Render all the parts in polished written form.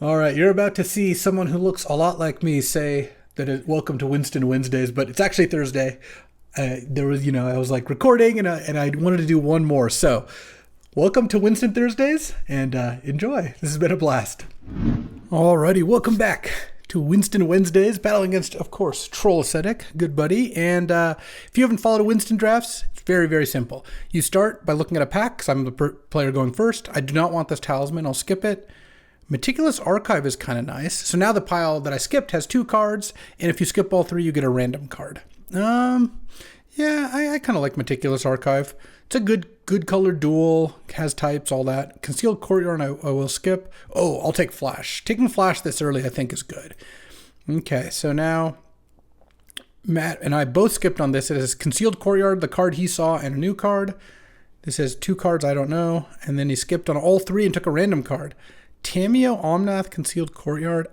All right, you're about to see someone who looks a lot like me say that welcome to Winston Wednesdays, but it's actually Thursday. There was, I was like recording and I wanted to do one more. So, welcome to Winston Thursdays and enjoy. This has been a blast. Alrighty, welcome back to Winston Wednesdays, battling against, of course, Troll Ascetic, good buddy. And if you haven't followed Winston drafts, it's very, very simple. You start by looking at a pack, because I'm the player going first. I do not want this talisman. I'll skip it. Meticulous Archive is kind of nice. So now the pile that I skipped has 2 cards, and if you skip all 3, you get a random card. Yeah, I kind of like Meticulous Archive. It's a good colored duel, has types, all that. Concealed Courtyard, I will skip. Oh, I'll take Flash. Taking Flash this early, I think, is good. Okay, so now Matt and I both skipped on this. It is Concealed Courtyard, the card he saw, and a new card. This has 2 cards I don't know, and then he skipped on all 3 and took a random card. Tamiyo, Omnath, Concealed Courtyard.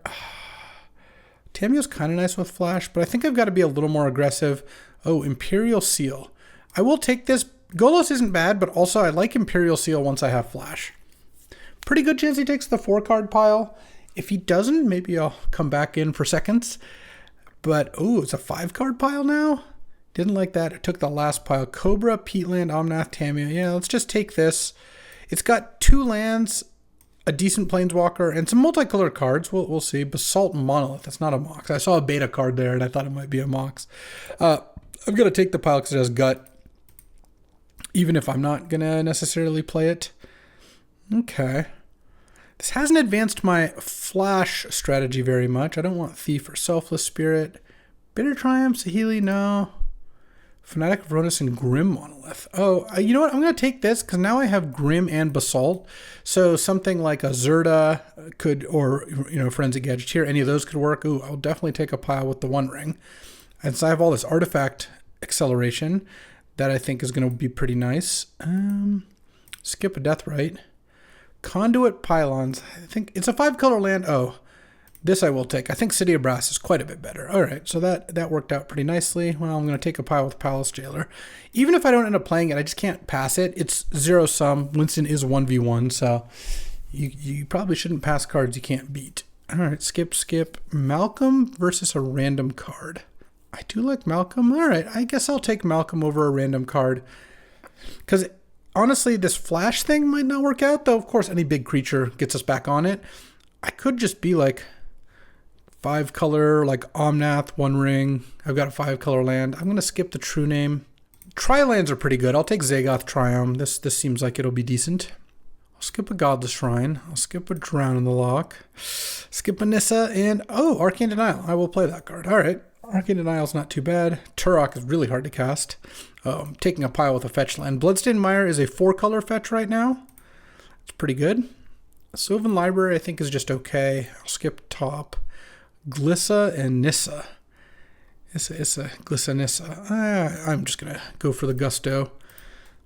Tamiyo's kind of nice with Flash, but I think I've got to be a little more aggressive. Oh, Imperial Seal. I will take this. Golos isn't bad, but also I like Imperial Seal once I have Flash. Pretty good chance he takes the 4-card pile. If he doesn't, maybe I'll come back in for seconds. But, oh, it's a 5-card pile now? Didn't like that. It took the last pile. Cobra, Peatland, Omnath, Tamiyo. Yeah, let's just take this. It's got 2 lands, a decent Planeswalker, and some multicolored cards. We'll see. Basalt Monolith. That's not a Mox. I saw a beta card there, and I thought it might be a Mox. I'm going to take the pile because it has Gut, even if I'm not going to necessarily play it. Okay. This hasn't advanced my Flash strategy very much. I don't want Thief or Selfless Spirit. Bitter Triumph, Saheeli, no. Fanatic of Ronus and Grim Monolith. Oh, you know what? I'm going to take this because now I have Grim and Basalt. So something like a Zerda could, or, Forensic Gadget here, any of those could work. Ooh, I'll definitely take a pile with the One Ring. And so I have all this artifact acceleration that I think is going to be pretty nice. Skip a Deathrite. Conduit Pylons. I think it's a 5-color land. Oh, this I will take. I think City of Brass is quite a bit better. All right, so that worked out pretty nicely. Well, I'm going to take a pile with Palace Jailer. Even if I don't end up playing it, I just can't pass it. It's 0-sum. Winston is 1v1, so you probably shouldn't pass cards you can't beat. All right, skip. Malcolm versus a random card. I do like Malcolm. All right, I guess I'll take Malcolm over a random card. Because honestly, this Flash thing might not work out, though of course any big creature gets us back on it. I could just be like 5-color, like Omnath, One Ring. I've got a 5-color land. I'm going to skip the True Name. Tri-lands are pretty good. I'll take Zagoth Triumph. This seems like it'll be decent. I'll skip a Godless Shrine. I'll skip a Drown in the Lock. Skip a Nissa, and Arcane Denial. I will play that card. All right. Arcane Denial's not too bad. Turok is really hard to cast. I'm taking a pile with a fetch land. Bloodstained Mire is a 4-color fetch right now. It's pretty good. Sylvan Library I think is just okay. I'll skip top. Glissa and Nissa. Issa, Glissa, Nissa. I'm just going to go for the Gusto.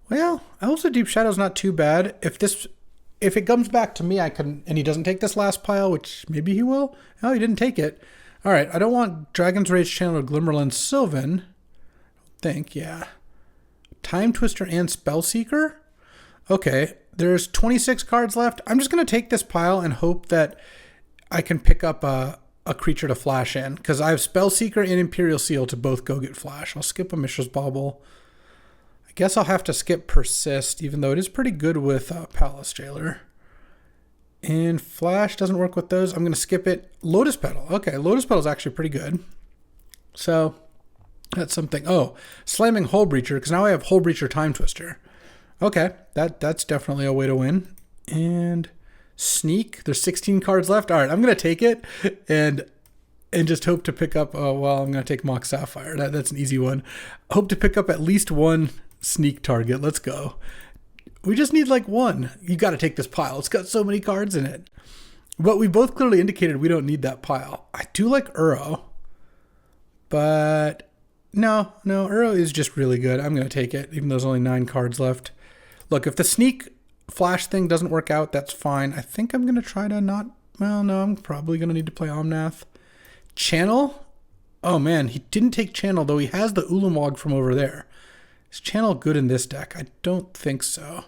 Well, also Deep Shadow's not too bad. If it comes back to me, and he doesn't take this last pile, which maybe he will. Oh, he didn't take it. All right, I don't want Dragon's Rage Channel or Glimmerland Sylvan. I think, yeah. Time Twister and Spellseeker? Okay, there's 26 cards left. I'm just going to take this pile and hope that I can pick up a creature to flash in, because I have Spellseeker and Imperial Seal to both go get flash. I'll skip a Mishra's Bauble. I guess I'll have to skip Persist, even though it is pretty good with Palace Jailer. And Flash doesn't work with those. I'm going to skip it. Lotus Petal. Okay, Lotus Petal is actually pretty good. So that's something. Oh, slamming Hull Breacher, because now I have Hull Breacher Time Twister. Okay, that's definitely a way to win. And Sneak. There's 16 cards left. All right, I'm going to take it and just hope to pick up. I'm going to take Mox Sapphire. That's an easy one. Hope to pick up at least one Sneak target. Let's go. We just need like one. You got to take this pile. It's got so many cards in it. But we both clearly indicated we don't need that pile. I do like Uro. But no, Uro is just really good. I'm going to take it, even though there's only 9 cards left. Look, if the Sneak Flash thing doesn't work out, that's fine. I think I'm going to try to not... Well, no, I'm probably going to need to play Omnath. Channel? Oh, man, he didn't take Channel, though he has the Ulamog from over there. Is Channel good in this deck? I don't think so.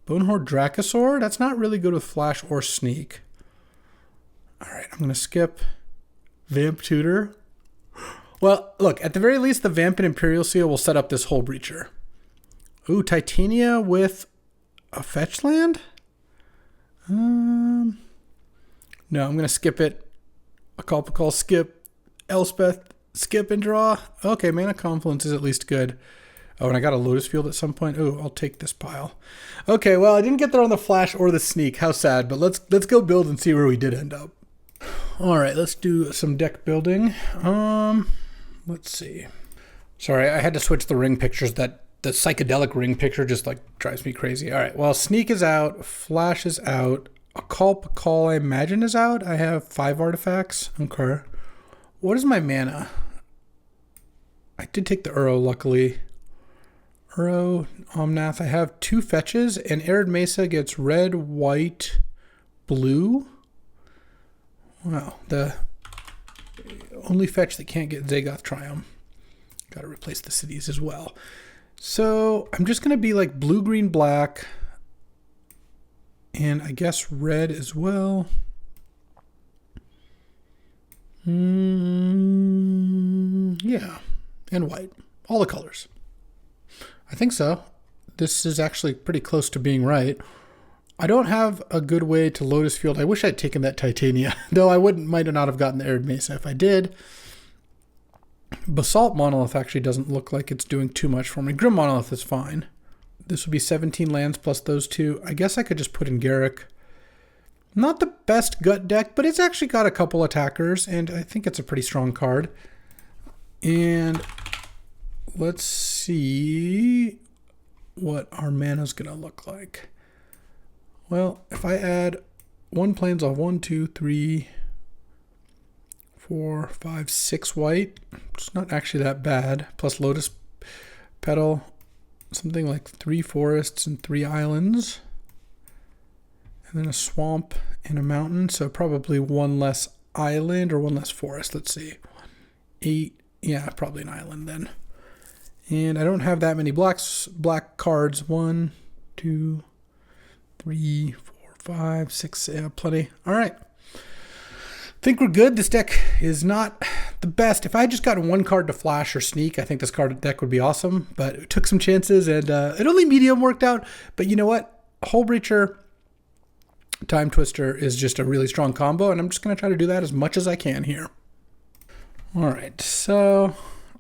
Bonehorde Dracosaur? That's not really good with Flash or Sneak. All right, I'm going to skip Vamp Tutor. Well, look, at the very least, the Vamp and Imperial Seal will set up this whole Breacher. Ooh, Titania with a fetch land? No, I'm going to skip it. A call, skip. Elspeth, skip and draw. Okay, Mana Confluence is at least good. Oh, and I got a Lotus Field at some point. Oh, I'll take this pile. Okay, well, I didn't get there on the flash or the sneak. How sad, but let's go build and see where we did end up. All right, let's do some deck building. Let's see. Sorry, I had to switch the ring pictures. The psychedelic ring picture just like drives me crazy. All right, well, sneak is out. Flash is out. A call, I imagine, is out. I have 5 artifacts. Okay. What is my mana? I did take the Uro, luckily. Uro, Omnath. I have 2 fetches, and Arid Mesa gets red, white, blue. Wow, the only fetch that can't get Zagoth Triumph. Got to replace the cities as well. So I'm just going to be like blue, green, black, and I guess red as well. Yeah, and white. All the colors. I think so. This is actually pretty close to being right. I don't have a good way to Lotus Field. I wish I'd taken that Titania, though I might not have gotten the Arid Mesa if I did. Basalt Monolith actually doesn't look like it's doing too much for me. Grim Monolith is fine. This would be 17 lands plus those 2. I guess I could just put in Garruk. Not the best gut deck, but it's actually got a couple attackers, and I think it's a pretty strong card. And let's see what our mana's going to look like. Well, if I add 1 plains off 1, 2, 3, 4, 5, 6 white, it's not actually that bad, plus Lotus Petal, something like 3 forests and 3 islands, and then a swamp and a mountain, so probably 1 less island or 1 less forest. Let's see. 8, yeah, probably an island then. And I don't have that many black cards. 1, 2, 3, 4, 5, 6, yeah, plenty. All right. Think we're good. This deck is not the best. If I had just gotten 1 card to flash or sneak, I think this card deck would be awesome. But it took some chances, and it only medium worked out. But you know what? Hull Breacher, Time Twister is just a really strong combo, and I'm just going to try to do that as much as I can here. All right, so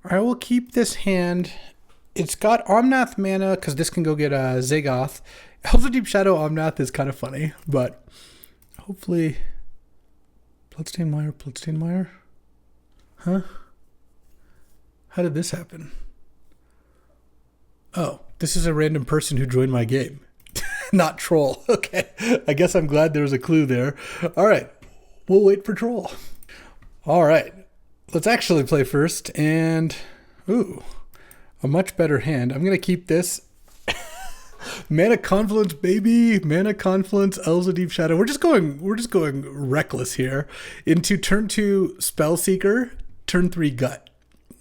I will keep this hand. It's got Omnath mana because this can go get Zagoth. Elves of Deep Shadow Omnath is kind of funny, but hopefully Bloodstained Mire. Huh? How did this happen? Oh, this is a random person who joined my game. Not troll. Okay. I guess I'm glad there was a clue there. All right. We'll wait for troll. All right. Let's actually play first. And, ooh, a much better hand. I'm going to keep this. Mana Confluence, baby. Mana Confluence, Elves of Deep Shadow. We're just going reckless here. Into turn 2 Spellseeker, turn 3 Gut.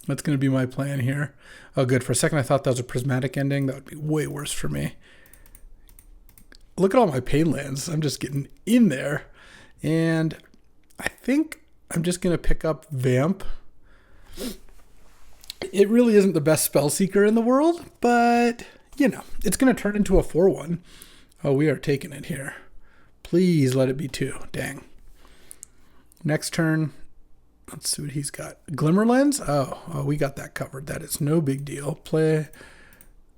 That's going to be my plan here. Oh, good. For a second, I thought that was a prismatic ending. That would be way worse for me. Look at all my pain lands. I'm just getting in there. And I think I'm just going to pick up Vamp. It really isn't the best Spellseeker in the world, but, you know, it's going to turn into a 4-1. Oh, we are taking it here. Please let it be 2. Dang. Next turn, let's see what he's got. Glimmer Lens? Oh, we got that covered. That is no big deal. Play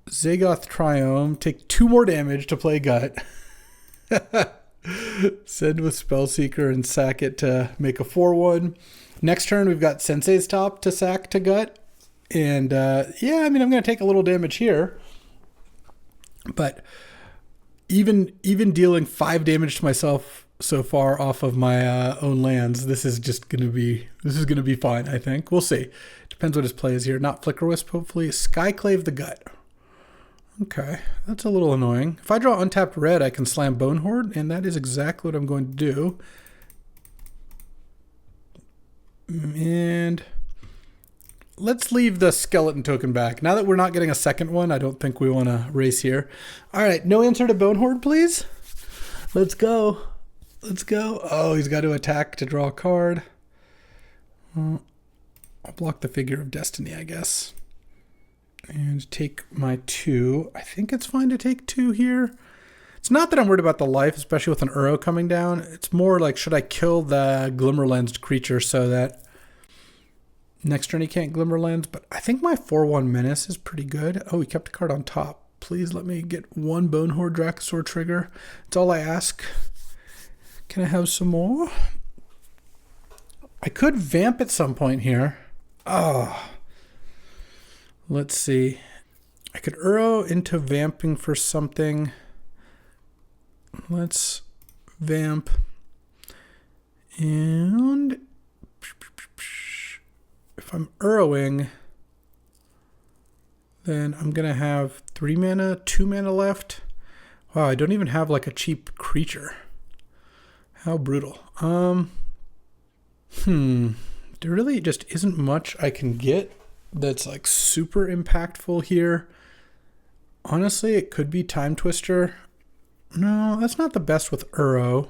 Zagoth Triome. Take 2 more damage to play Gut. Send with Spellseeker and sack it to make a 4-1. Next turn, we've got Sensei's Top to sack to Gut. And, yeah, I mean, I'm going to take a little damage here. But even dealing 5 damage to myself so far off of my own lands, this is going to be fine, I think. We'll see. Depends what his play is here. Not Flicker Wisp, hopefully. Skyclave the Gut. Okay, that's a little annoying. If I draw untapped red, I can slam Bone Horde, and that is exactly what I'm going to do. And let's leave the skeleton token back. Now that we're not getting a second one, I don't think we want to race here. All right, no answer to Bone Horde, please. Let's go. Let's go. Oh, he's got to attack to draw a card. I'll block the Figure of Destiny, I guess. And take my 2. I think it's fine to take 2 here. It's not that I'm worried about the life, especially with an Uro coming down. It's more like, should I kill the Glimmerlensed creature so that next turn he can't Glimmerlens? But I think my 4/1 Menace is pretty good. Oh, he kept a card on top. Please let me get 1 Bonehorde Dracosaur trigger. That's all I ask. Can I have some more? I could vamp at some point here. Oh. Let's see. I could Uro into vamping for something. Let's vamp. And if I'm Uroing, then I'm going to have 3 mana, 2 mana left. Wow, I don't even have like a cheap creature. How brutal. There really just isn't much I can get that's like super impactful here. Honestly, it could be Time Twister. No, that's not the best with Uro.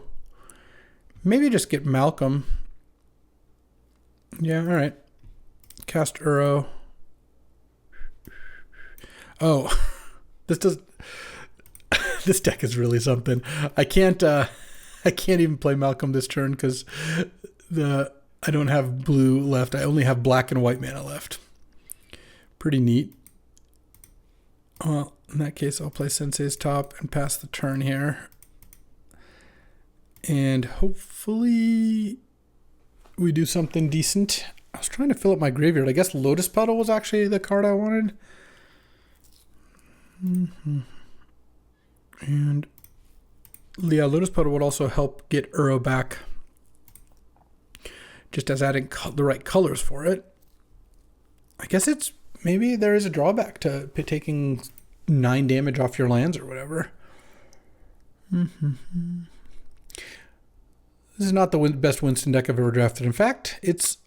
Maybe just get Malcolm. Yeah, all right. Cast Uro. Oh, this deck is really something. I can't even play Malcolm this turn because I don't have blue left. I only have black and white mana left. Pretty neat. Well, in that case, I'll play Sensei's Top and pass the turn here. And hopefully we do something decent. I was trying to fill up my graveyard. I guess Lotus Petal was actually the card I wanted. And yeah, Lotus Petal would also help get Uro back, just as adding the right colors for it. I guess maybe there is a drawback to taking 9 damage off your lands or whatever. This is not the best Winston deck I've ever drafted. In fact, it's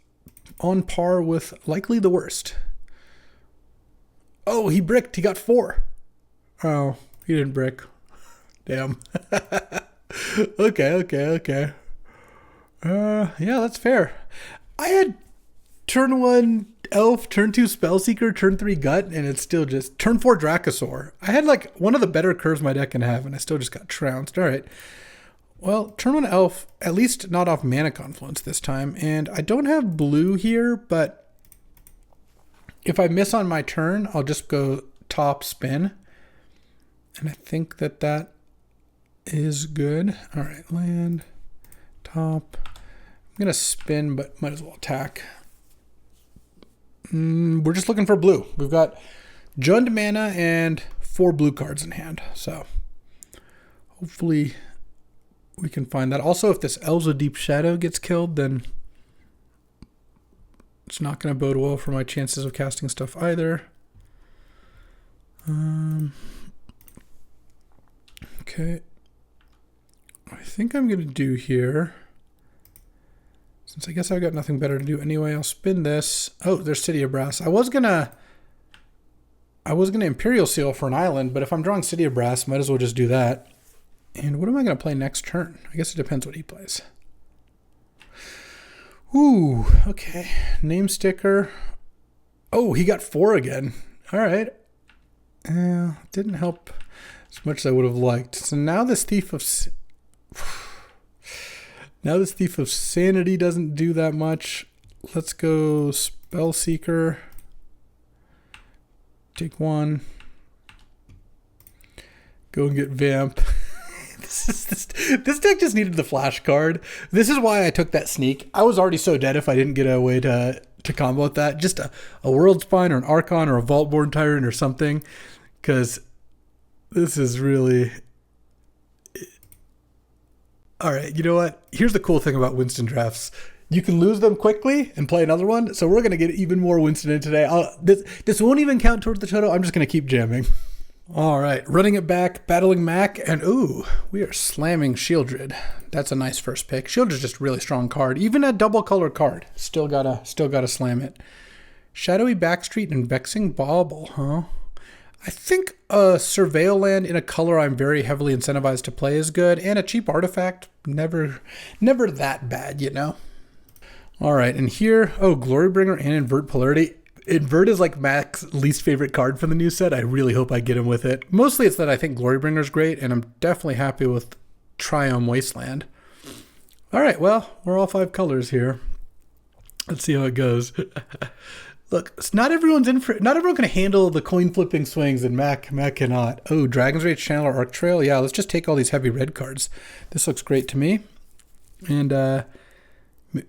on par with likely the worst. Oh, he bricked. He got 4. Oh, he didn't brick. Damn. Okay. Yeah, that's fair. I had turn 1 Elf, turn 2 Spellseeker, turn 3 Gut, and it's still just turn 4 Dracosaur. I had like one of the better curves my deck can have, and I still just got trounced. All right. Well, turn 1 Elf, at least not off Mana Confluence this time, and I don't have blue here, but if I miss on my turn, I'll just go top spin, and I think that is good. All right, land, top. I'm going to spin, but might as well attack. We're just looking for blue. We've got Jund mana and 4 blue cards in hand. So hopefully we can find that. Also, if this Elves of Deep Shadow gets killed, then it's not going to bode well for my chances of casting stuff either. Okay. I think I'm going to do here, since I guess I've got nothing better to do anyway, I'll spin this. Oh, there's City of Brass. I was gonna Imperial Seal for an island, but if I'm drawing City of Brass, might as well just do that. And what am I gonna play next turn? I guess it depends what he plays. Ooh, okay. Name sticker. Oh, he got 4 again. All right. Didn't help as much as I would have liked. So now this Thief of Sanity doesn't do that much. Let's go Spellseeker. Take 1. Go and get Vamp. This deck just needed the flash card. This is why I took that sneak. I was already so dead if I didn't get a way to combo with that. Just a World Spine or an Archon or a Vaultborn Tyrant or something. Because this is really... All right, you know what? Here's the cool thing about Winston drafts. You can lose them quickly and play another one. So we're going to get even more Winston in today. This won't even count towards the total. I'm just going to keep jamming. All right, running it back, battling Mac, and ooh, we are slamming Shieldred. That's a nice first pick. Shieldred's just a really strong card. Even a double colored card. Still gotta slam it. Shadowy Backstreet and Vexing Bauble, huh? I think a Surveil land in a color I'm very heavily incentivized to play is good, and a cheap artifact, never that bad, you know? All right, and here, oh, Glorybringer and Invert Polarity. Invert is like Mac's least favorite card from the new set. I really hope I get him with it. Mostly it's that I think Glorybringer is great, and I'm definitely happy with Triome Wasteland. All right, well, we're all 5 colors here. Let's see how it goes. Look, it's not everyone can handle the coin flipping swings, and Mac cannot. Oh, Dragon's Rage Channel or Arc Trail. Yeah, let's just take all these heavy red cards. This looks great to me. And I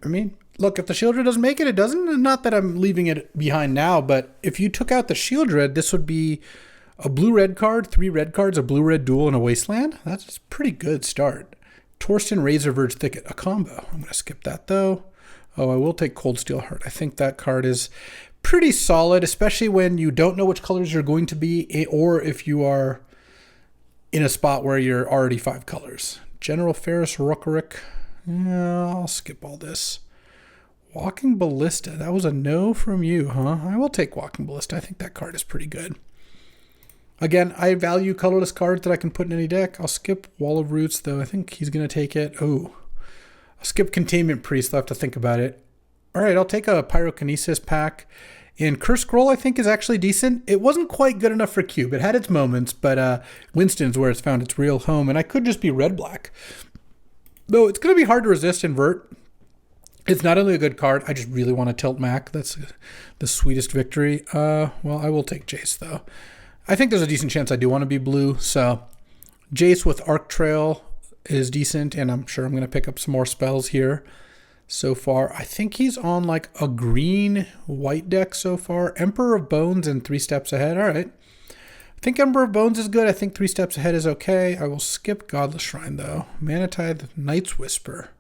mean, look, if the Shieldred doesn't make it, it doesn't. Not that I'm leaving it behind now, but if you took out the Shieldred, this would be a blue-red card, 3 red cards, a blue-red duel, and a Wasteland. That's a pretty good start. Torsten Razorverge Thicket, a combo. I'm going to skip that, though. Oh, I will take Cold Steel Heart. I think that card is pretty solid, especially when you don't know which colors you're going to be, or if you are in a spot where you're already 5 colors. General Ferris Rookerick. Yeah, I'll skip all this. Walking Ballista. That was a no from you, huh? I will take Walking Ballista. I think that card is pretty good. Again, I value colorless cards that I can put in any deck. I'll skip Wall of Roots, though. I think he's going to take it. Oh, I'll skip Containment Priest. I'll have to think about it. All right, I'll take a Pyrokinesis pack. And Curse Scroll, I think, is actually decent. It wasn't quite good enough for Cube. It had its moments, but Winston's where it's found its real home. And I could just be red-black. Though it's going to be hard to resist Invert. It's not only a good card, I just really want to tilt Mac. That's the sweetest victory. Well, I will take Jace, though. I think there's a decent chance I do want to be blue. So Jace with Arc Trail is decent, and I'm sure I'm going to pick up some more spells here. So far, I think he's on like a green-white deck so far. Emperor of Bones and 3 Steps Ahead. All right. I think Emperor of Bones is good. I think 3 Steps Ahead is okay. I will skip Godless Shrine, though. Mana Tithe, Night's Whisper.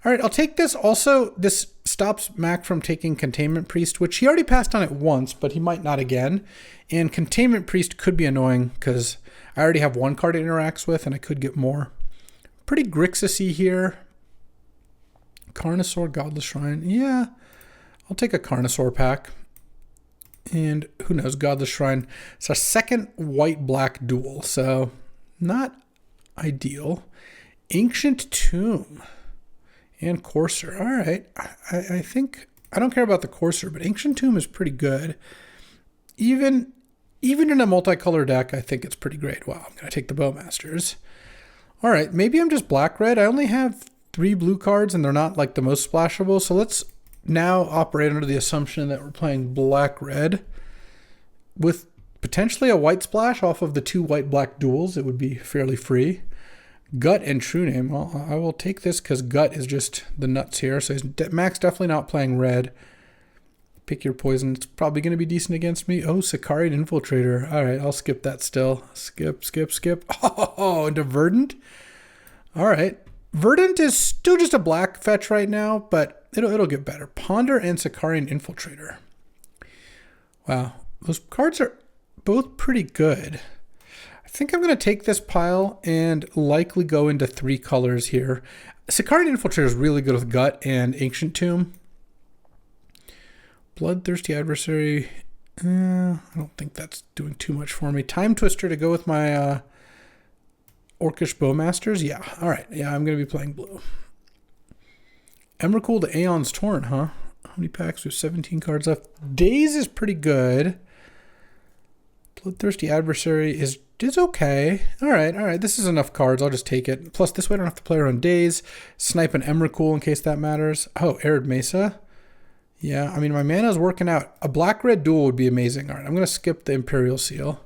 All right, I'll take this. Also, this stops Mac from taking Containment Priest, which he already passed on it once, but he might not again. And Containment Priest could be annoying because I already have 1 card it interacts with, and I could get more. Pretty Grixis-y here. Carnosaur, Godless Shrine. Yeah, I'll take a Carnosaur pack. And who knows, Godless Shrine. It's our second white-black duel, so not ideal. Ancient Tomb and Courser. All right, I think, I don't care about the Courser, but Ancient Tomb is pretty good. Even in a multicolor deck, I think it's pretty great. Wow, I'm going to take the Bowmasters. All right, maybe I'm just black-red. I only have 3 blue cards, and they're not like the most splashable, so let's now operate under the assumption that we're playing black-red with potentially a white splash off of the 2 white-black duels. It would be fairly free. Gut and True Name. Well, I will take this because Gut is just the nuts here. So Mac's definitely not playing red. Pick your poison. It's probably going to be decent against me. Oh, Sicarian Infiltrator. All right, I'll skip that still. Skip. Oh, into Verdant. All right. Verdant is still just a black fetch right now, but it'll get better. Ponder and Sicarian Infiltrator. Wow, those cards are both pretty good. I think I'm going to take this pile and likely go into 3 colors here. Sicarian Infiltrator is really good with Gut and Ancient Tomb. Bloodthirsty Adversary. I don't think that's doing too much for me. Time Twister to go with my Orcish Bowmasters. Yeah, all right. Yeah, I'm going to be playing blue. Emrakul to Aeon's Torn, huh? How many packs? We have 17 cards left. Daze is pretty good. Bloodthirsty Adversary is okay. All right. This is enough cards. I'll just take it. Plus, this way I don't have to play around Daze. Snipe an Emrakul in case that matters. Oh, Arid Mesa. Yeah, I mean, my mana is working out. A black-red duel would be amazing. All right, I'm going to skip the Imperial Seal.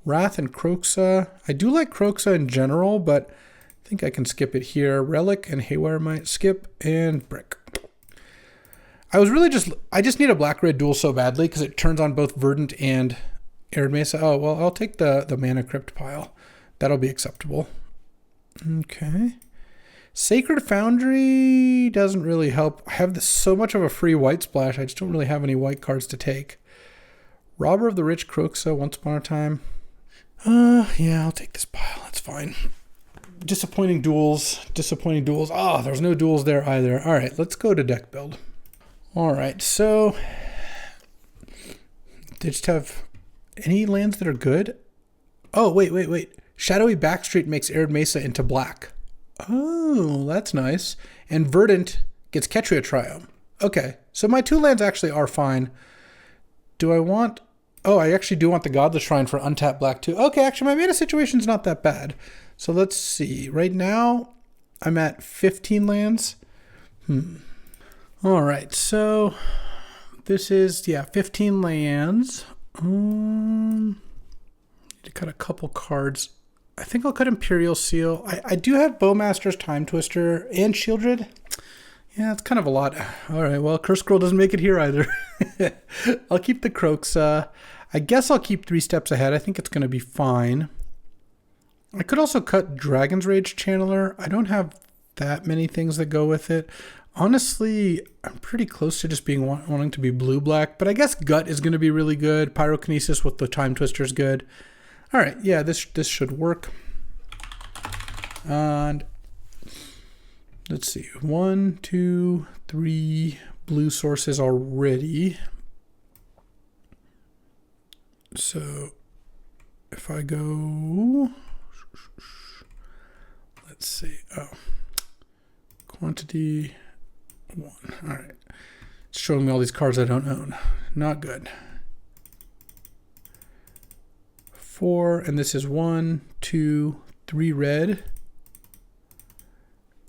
Wrath and Kroxa. I do like Kroxa in general, but I think I can skip it here. Relic and Haywire might skip, and Brick. I just need a black-red duel so badly because it turns on both Verdant and Arid Mesa. Oh, well, I'll take the Mana Crypt pile. That'll be acceptable. Okay. Sacred Foundry doesn't really help. I have so much of a free white splash. I just don't really have any white cards to take. Robber of the Rich Kroxa, Once Upon a Time. Yeah, I'll take this pile. That's fine. Disappointing duels. Oh, there's no duels there either. All right, let's go to deck build. All right, so they just have Any lands that are good? Oh, wait. Shadowy Backstreet makes Arid Mesa into black. Oh, that's nice. And Verdant gets Catchy Triumph. Okay, so my 2 lands actually are fine. Do I want... Oh, I actually do want the Godless Shrine for untapped black too. Okay, actually my mana situation's not that bad. So let's see. Right now, I'm at 15 lands. All right, so this is, 15 lands. Need to cut a couple cards. I think I'll cut Imperial Seal. I do have Bowmaster's Time Twister and Shieldred. Yeah, it's kind of a lot. All right, well, Curse Scroll doesn't make it here either. I'll keep the Croxa. I guess I'll keep 3 Steps Ahead. I think it's going to be fine. I could also cut Dragon's Rage Channeler. I don't have that many things that go with it. Honestly, I'm pretty close to just being wanting to be blue-black, but I guess Gut is going to be really good. Pyrokinesis with the Time Twister is good. All right, yeah, this should work. And let's see, 1, 2, 3 blue sources already. So if I go, let's see, quantity 1. All right, it's showing me all these cards I don't own. Not good. 4, and this is 1, 2, 3 red,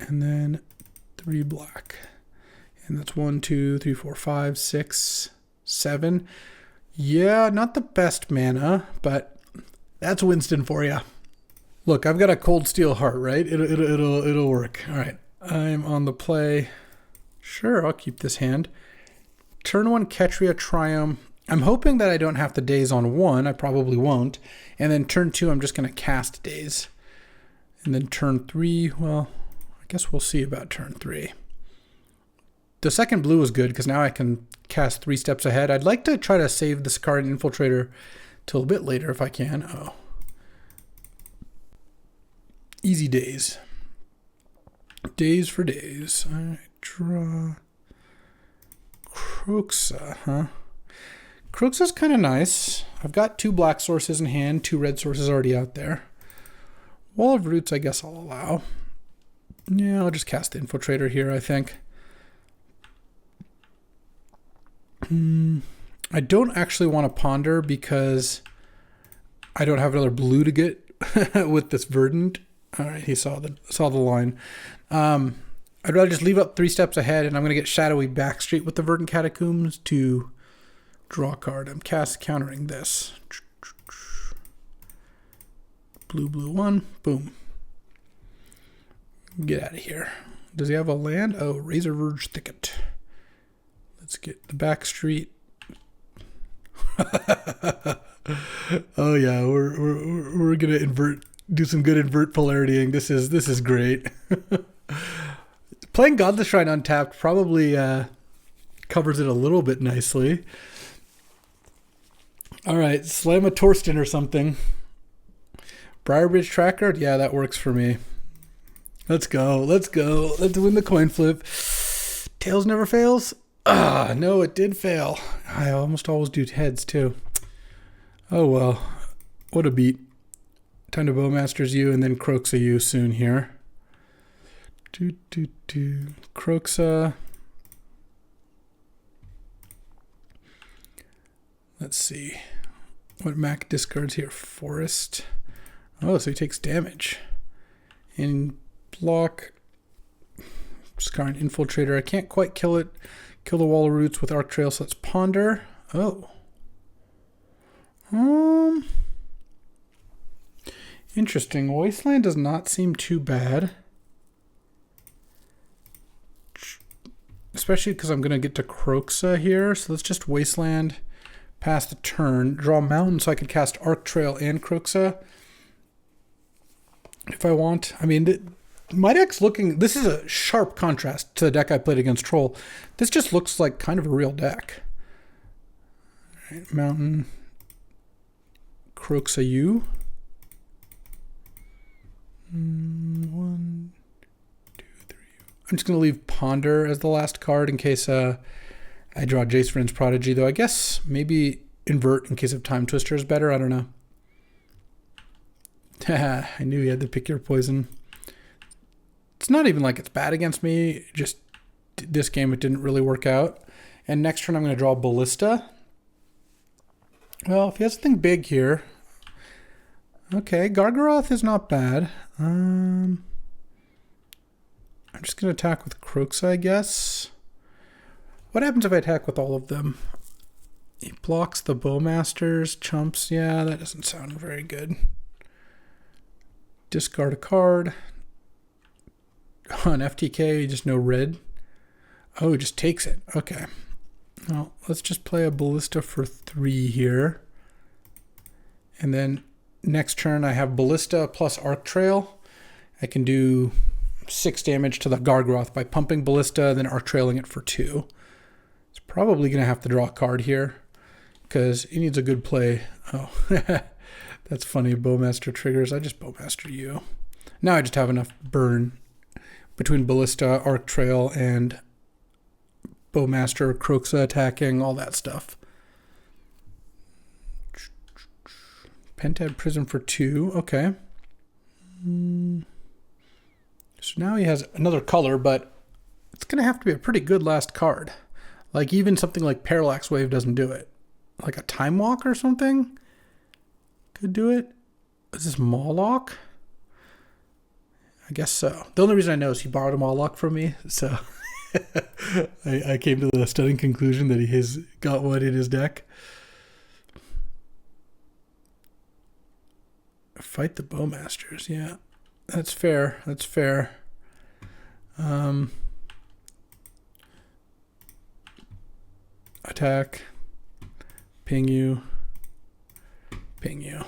and then 3 black. And that's 1, 2, 3, 4, 5, 6, 7. Yeah, not the best mana, but that's Winston for you. Look, I've got a Cold Steel Heart, right? It'll work. All right, I'm on the play. Sure, I'll keep this hand. Turn 1, Catchy Triumph. I'm hoping that I don't have to daze on 1. I probably won't. And then turn 2, I'm just going to cast daze. And then turn 3, well, I guess we'll see about turn 3. The second blue is good because now I can cast 3 Steps Ahead. I'd like to try to save this card Infiltrator till a bit later if I can. Oh. Easy daze. Daze for days. I draw Croxa, huh? Croxa's kind of nice. I've got 2 black sources in hand, 2 red sources already out there. Wall of Roots, I guess I'll allow. Yeah, I'll just cast the Infiltrator here, I think. I don't actually want to Ponder because I don't have another blue to get with this Verdant. All right, he saw the line. I'd rather just leave up 3 steps ahead, and I'm going to get Shadowy Backstreet with the Verdant Catacombs to draw a card. I'm countering this. Blue, 1. Boom. Get out of here. Does he have a land? Oh, Razor Verge Thicket. Let's get the Backstreet. Oh yeah, we're gonna do some good invert polaritying. This is great. Playing Godless Shrine untapped probably covers it a little bit nicely. All right, slam a Torsten or something. Briarbridge Tracker, yeah, that works for me. Let's go. Let's win the coin flip. Tails never fails. Ah, no, it did fail. I almost always do heads too. Oh well, what a beat. Time to Bowmasters you and then Croxa you soon here. Croxa. Let's see. What Mac discards here? Forest. Oh, so he takes damage. And block. Scar and Infiltrator. I can't quite kill it. Kill the Wall of Roots with Arc Trail, so let's Ponder. Oh. Interesting. Wasteland does not seem too bad. Especially because I'm going to get to Croxa here. So let's just Wasteland, pass the turn, draw Mountain so I could cast Arc Trail and Croxa if I want. I mean, my deck's looking... This is a sharp contrast to the deck I played against Troll. This just looks like kind of a real deck. All right, Mountain, Croxa U. 1, 2, 3. I'm just going to leave Ponder as the last card in case I draw Jace Vryn's Prodigy, though I guess maybe invert in case of Time Twister is better. I don't know. I knew you had to pick your poison. It's not even like it's bad against me. Just this game, it didn't really work out. And next turn, I'm going to draw Ballista. Well, if he has something big here. Okay, Gargaroth is not bad. I'm just going to attack with Kroxa, I guess. What happens if I attack with all of them? He blocks the Bowmasters, chumps. Yeah, that doesn't sound very good. Discard a card. On FTK, just no red. Oh, it just takes it. Okay. Well, let's just play a Ballista for 3 here. And then next turn I have Ballista plus Arc Trail. I can do 6 damage to the Gargaroth by pumping Ballista, then Arc Trailing it for 2. It's probably going to have to draw a card here because he needs a good play. Oh, that's funny. Bowmaster triggers. I just Bowmaster you. Now I just have enough burn between Ballista, Arc Trail, and Bowmaster, Kroxa attacking, all that stuff. Pentad Prism for 2. Okay. So now he has another color, but it's going to have to be a pretty good last card. Like even something like Parallax Wave doesn't do it. Like a Time Walk or something could do it. Is this Mawlock? I guess so. The only reason I know is he borrowed a Mawlock from me, so I came to the stunning conclusion that he has got one in his deck. Fight the Bowmasters, yeah. That's fair. That's fair. Attack. Ping you. Ping you.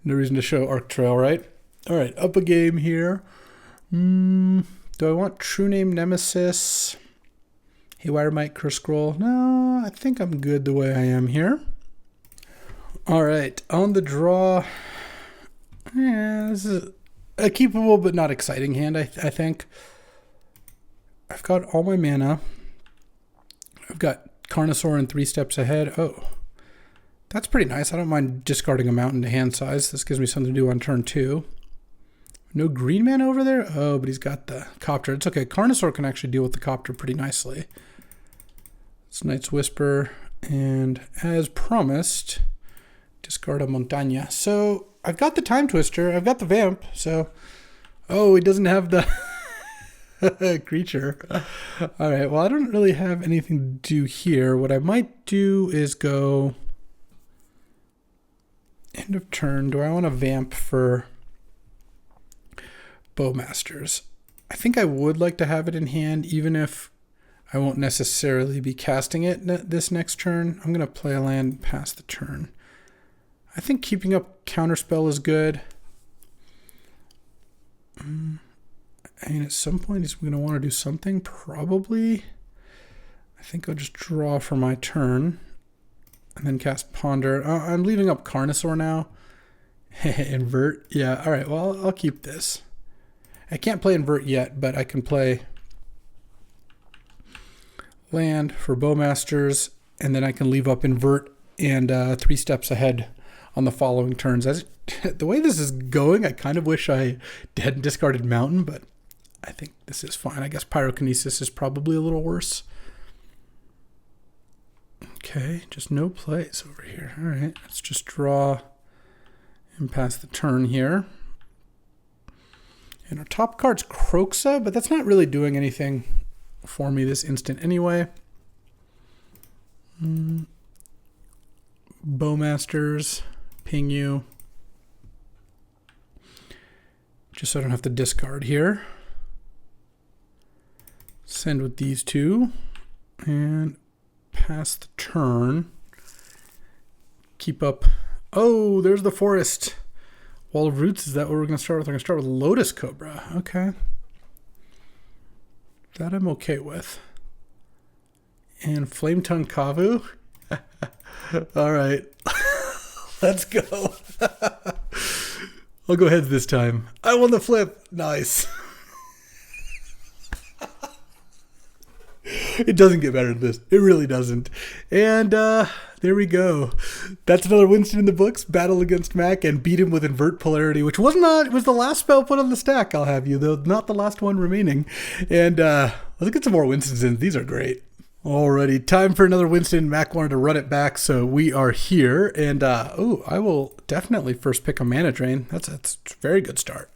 No reason to show Arc Trail, right? All right, up a game here. Do I want True Name Nemesis? Haywire Might, Curse Scroll? No, I think I'm good the way I am here. All right, on the draw. Yeah, this is a keepable but not exciting hand, I think. I've got all my mana. I've got Carnosaur and 3 steps ahead. Oh, that's pretty nice. I don't mind discarding a mountain to hand size. This gives me something to do on turn 2. No green man over there? Oh, but he's got the Copter. It's okay. Carnosaur can actually deal with the Copter pretty nicely. It's Knight's Whisper. And as promised, discard a Montaña. So I've got the Time Twister. I've got the Vamp. So, oh, he doesn't have the creature. All right. Well, I don't really have anything to do here. What I might do is go end of turn. Do I want to Vamp for Bowmasters? I think I would like to have it in hand, even if I won't necessarily be casting it this next turn. I'm going to play a land past the turn. I think keeping up Counterspell is good. And at some point he's going to want to do something, probably. I think I'll just draw for my turn and then cast Ponder. I'm leaving up Carnosaur now. Invert. Yeah, all right, well, I'll keep this. I can't play Invert yet, but I can play land for Bowmasters, and then I can leave up Invert and 3 steps ahead on the following turns. The way this is going, I kind of wish I hadn't discarded Mountain, but I think this is fine. I guess Pyrokinesis is probably a little worse. Okay, just no plays over here. All right, let's just draw and pass the turn here. And our top card's Kroxa, but that's not really doing anything for me this instant anyway. Bowmasters, ping you. Just so I don't have to discard here. Send with these 2. And pass the turn. Keep up. Oh, there's the forest. Wall of Roots, is that what we're going to start with? We're going to start with Lotus Cobra. Okay. That I'm okay with. And Flame Tongue Kavu. All right. Let's go. I'll go heads this time. I won the flip. Nice. It doesn't get better than this. It really doesn't. And there we go. That's another Winston in the books. Battle against Mac and beat him with invert polarity, which was not. It was the last spell put on the stack. I'll have you, though, not the last one remaining. And let's get some more Winstons in. These are great. Alrighty, time for another Winston. Mac wanted to run it back, so we are here. And I will definitely first pick a Mana Drain. That's a very good start.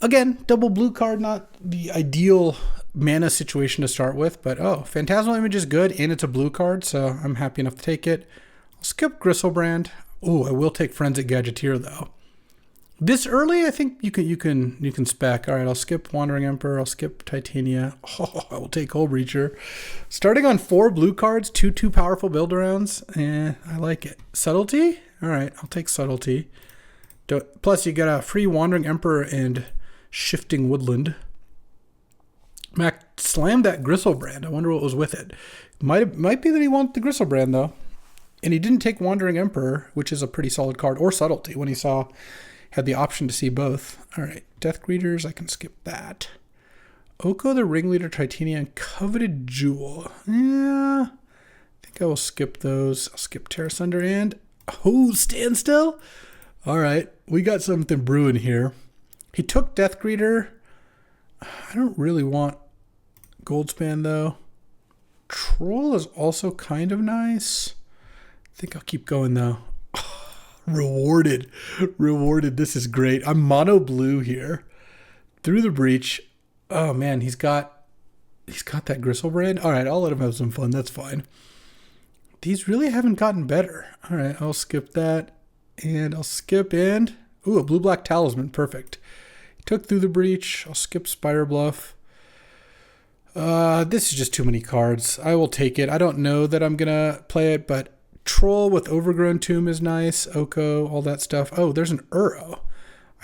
Again, double blue card, not the ideal mana situation to start with, but Phantasmal Image is good, and it's a blue card, so I'm happy enough to take it. I'll skip Gristlebrand. I will take Forensic Gadgeteer though. This early, I think you can spec. All right, I'll skip Wandering Emperor. I'll skip Titania. I will take Hullbreacher. Starting on 4 blue cards, 2 powerful build-arounds. I like it. Subtlety? All right, I'll take Subtlety. Plus, you got a free Wandering Emperor and Shifting Woodland. Mac slammed that Gristlebrand. I wonder what was with it. Might be that he wanted the Gristlebrand, though. And he didn't take Wandering Emperor, which is a pretty solid card, or Subtlety, when he had the option to see both. All right, Death Greeters, I can skip that. Oko the Ringleader, Titania, and Coveted Jewel. Yeah, I think I will skip those. I'll skip Terra Sunder and... Standstill? All right, we got something brewing here. He took Death Greeter. I don't really want Goldspan, though. Troll is also kind of nice. I think I'll keep going, though. Rewarded. This is great. I'm mono blue here. Through the Breach. Oh, man, he's got that Gristlebrand. All right, I'll let him have some fun. That's fine. These really haven't gotten better. All right, I'll skip that. And I'll skip and... a blue-black Talisman. Perfect. Took Through the Breach. I'll skip Spire Bluff. This is just too many cards. I will take it. I don't know that I'm going to play it, but Troll with Overgrown Tomb is nice. Oko, all that stuff. Oh, there's an Uro.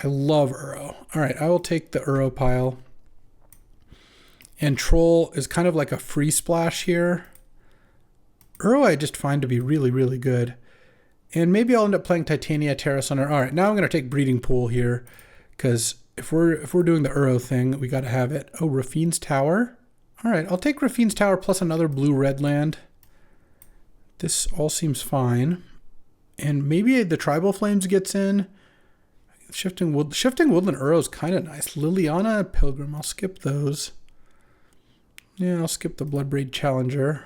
I love Uro. All right, I will take the Uro pile. And Troll is kind of like a free splash here. Uro I just find to be really, really good. And maybe I'll end up playing Titania, Terra Sunder. All right, now I'm going to take Breeding Pool here, because if we're doing the Uro thing, we got to have it. Oh, Rafine's Tower. All right, I'll take Rafine's Tower plus another blue-red land. This all seems fine. And maybe the Tribal Flames gets in. Shifting Woodland Uro is kind of nice. Liliana, Pilgrim, I'll skip those. Yeah, I'll skip the Bloodbraid Challenger.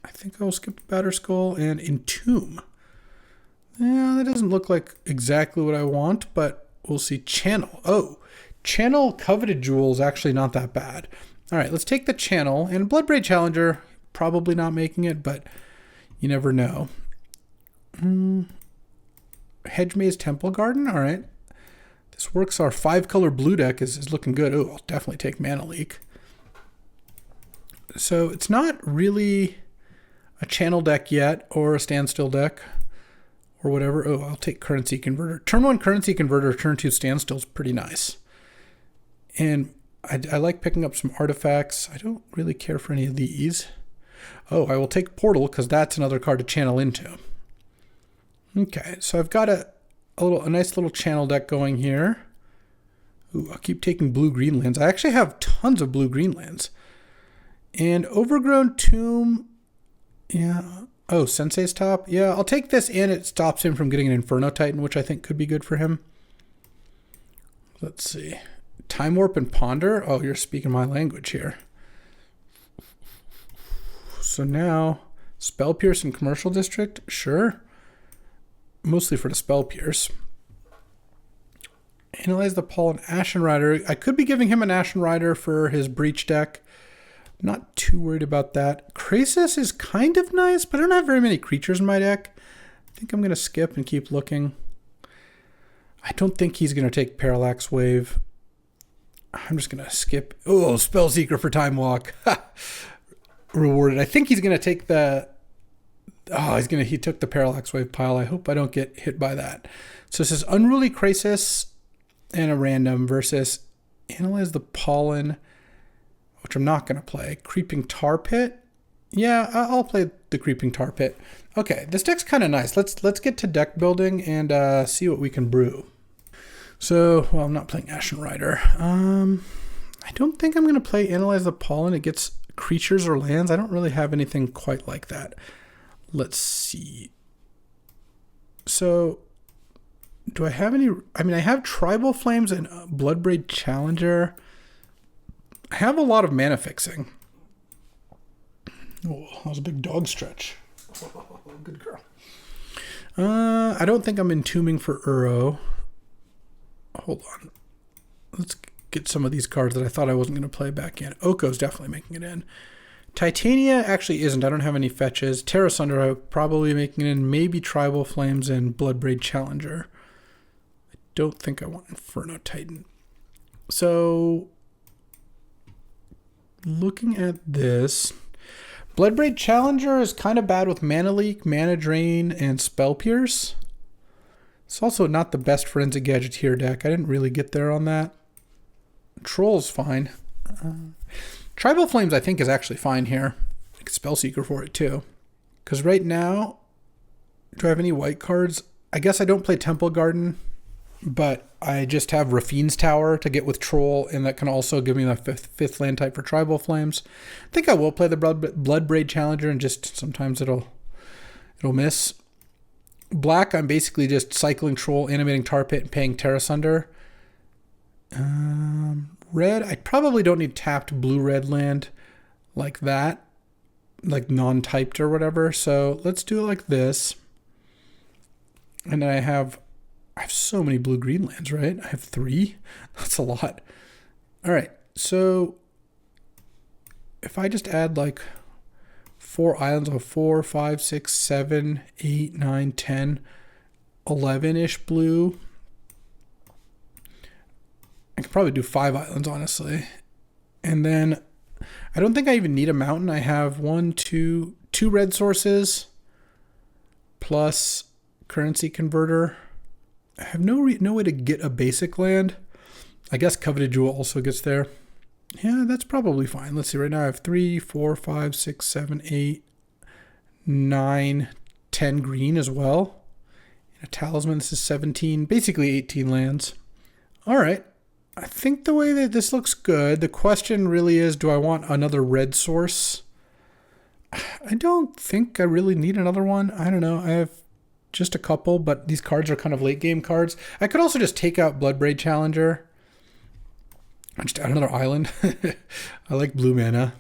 I think I'll skip Batterskull and Entomb. Yeah, that doesn't look like exactly what I want, but we'll see. Channel. Channel Coveted Jewel is actually not that bad. All right, let's take the Channel. And Bloodbraid Challenger, probably not making it, but you never know. Hedge Maze Temple Garden. All right. This works. Our 5-color blue deck is looking good. I'll definitely take Mana Leak. So it's not really a Channel deck yet, or a Standstill deck, or whatever. I'll take Currency Converter. Turn 1 Currency Converter, turn 2 Standstill is pretty nice. And I like picking up some artifacts. I don't really care for any of these. I will take Portal, because that's another card to channel into. Okay, so I've got a nice little channel deck going here. I'll keep taking blue-green lands. I actually have tons of blue-green lands. And Overgrown Tomb, yeah. Sensei's Top. Yeah, I'll take this, and it stops him from getting an Inferno Titan, which I think could be good for him. Let's see. Time Warp and Ponder. You're speaking my language here. So now, Spell Pierce and Commercial District. Sure. Mostly for the Spell Pierce. Analyze the Paul and Ashen Rider. I could be giving him an Ashen Rider for his Breach deck. Not too worried about that. Krasis is kind of nice, but I don't have very many creatures in my deck. I think I'm going to skip and keep looking. I don't think he's going to take Parallax Wave. I'm just going to skip. Spellseeker for Time Walk. Rewarded. I think he's going to take the... he took the Parallax Wave pile. I hope I don't get hit by that. So this is Unruly Krasis and a random versus Analyze the Pollen, which I'm not going to play. Creeping Tar Pit. Yeah, I'll play the Creeping Tar Pit. Okay, this deck's kind of nice. Let's get to deck building and see what we can brew. So, I'm not playing Ashen Rider. I don't think I'm going to play Analyze the Pollen. It gets creatures or lands. I don't really have anything quite like that. Let's see. So, do I have any? I mean, I have Tribal Flames and Bloodbraid Challenger. I have a lot of mana fixing. Oh, that was a big dog stretch. Oh, good girl. I don't think I'm entombing for Uro. Hold on. Let's get some of these cards that I thought I wasn't going to play back in. Oko's definitely making it in. Titania actually isn't. I don't have any fetches. Terra Sunder I'm probably making it in. Maybe Tribal Flames and Bloodbraid Challenger. I don't think I want Inferno Titan. So, looking at this, Bloodbraid Challenger is kind of bad with Mana Leak, Mana Drain, and Spell Pierce. It's also not the best Forensic Gadgeteer deck. I didn't really get there on that. Troll's fine. Tribal Flames, I think, is actually fine here. I could Spellseeker for it, too. Because right now, do I have any white cards? I guess I don't play Temple Garden, but I just have Rafine's Tower to get with Troll, and that can also give me the fifth land type for Tribal Flames. I think I will play the Bloodbraid Challenger, and just sometimes it'll miss. Black, I'm basically just cycling Troll, animating Tar Pit, and paying Terra Sunder. Red, I probably don't need tapped blue-red land like that, like non-typed or whatever. So let's do it like this. And I have so many blue-green lands, right? I have 3. That's a lot. All right, so if I just add like 4 islands of 4, 5, 6, 7, 8, 9, 10, 11-ish blue. I could probably do 5 islands, honestly. And then I don't think I even need a mountain. I have 2 red sources plus currency converter. I have no way to get a basic land. I guess Coveted Jewel also gets there. Yeah, that's probably fine. Let's see. Right now I have 3, 4, 5, 6, 7, 8, 9, 10 green as well. And a talisman. This is 17, basically 18 lands. All right. I think the way that this looks good, the question really is, do I want another red source? I don't think I really need another one. I don't know. I have just a couple, but these cards are kind of late game cards. I could also just take out Bloodbraid Challenger. I just add another island. I like blue mana.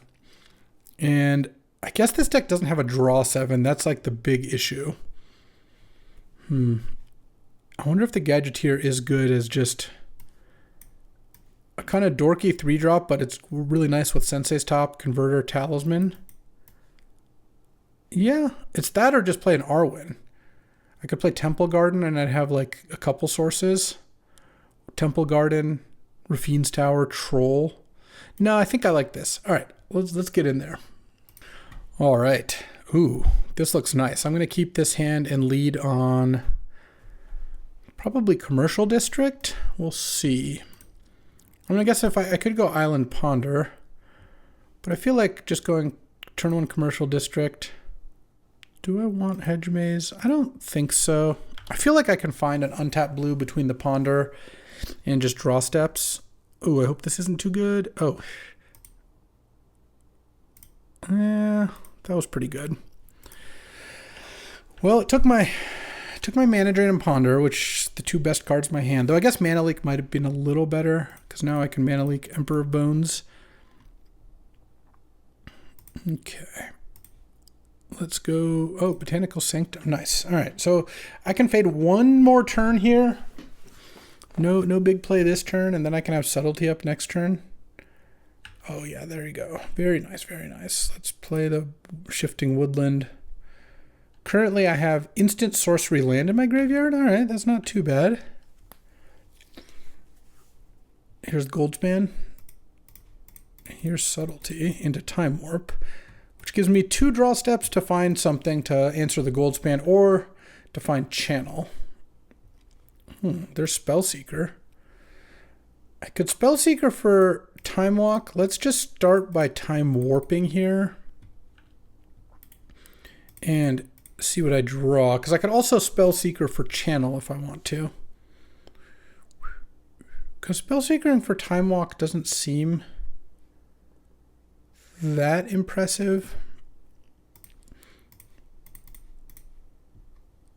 And I guess this deck doesn't have a draw 7. That's like the big issue. I wonder if the Gadgeteer is good as just a kind of dorky 3-drop, but it's really nice with Sensei's Top, Converter, Talisman. Yeah, it's that or just play an Arwen. I could play Temple Garden and I'd have like a couple sources. Temple Garden, Rafine's Tower, Troll. No, I think I like this. All right, let's get in there. All right. Ooh, this looks nice. I'm going to keep this hand and lead on probably Commercial District. We'll see. I mean, I guess if I could go Island Ponder, but I feel like just going turn 1 Commercial District. Do I want Hedge Maze? I don't think so. I feel like I can find an untapped blue between the Ponder and just draw steps. Oh, I hope this isn't too good. Oh. Yeah, that was pretty good. Well, it took my Mana Drain and Ponder, which the 2 best cards in my hand. Though I guess Mana Leak might have been a little better, because now I can Mana Leak Emperor of Bones. Okay. Let's go. Oh, Botanical Sanctum. Nice. All right. So I can fade 1 more turn here. No big play this turn, and then I can have Subtlety up next turn. Oh, yeah. There you go. Very nice. Very nice. Let's play the Shifting Woodland. Currently, I have instant sorcery land in my graveyard. All right. That's not too bad. Here's Goldspan. Here's Subtlety into Time Warp, which gives me 2 draw steps to find something to answer the Goldspan or to find Channel. There's Spellseeker. I could Spellseeker for Time Walk. Let's just start by Time Warping here and see what I draw, because I could also Spellseeker for Channel if I want to. Because Spellseekering for Time Walk doesn't seem that impressive.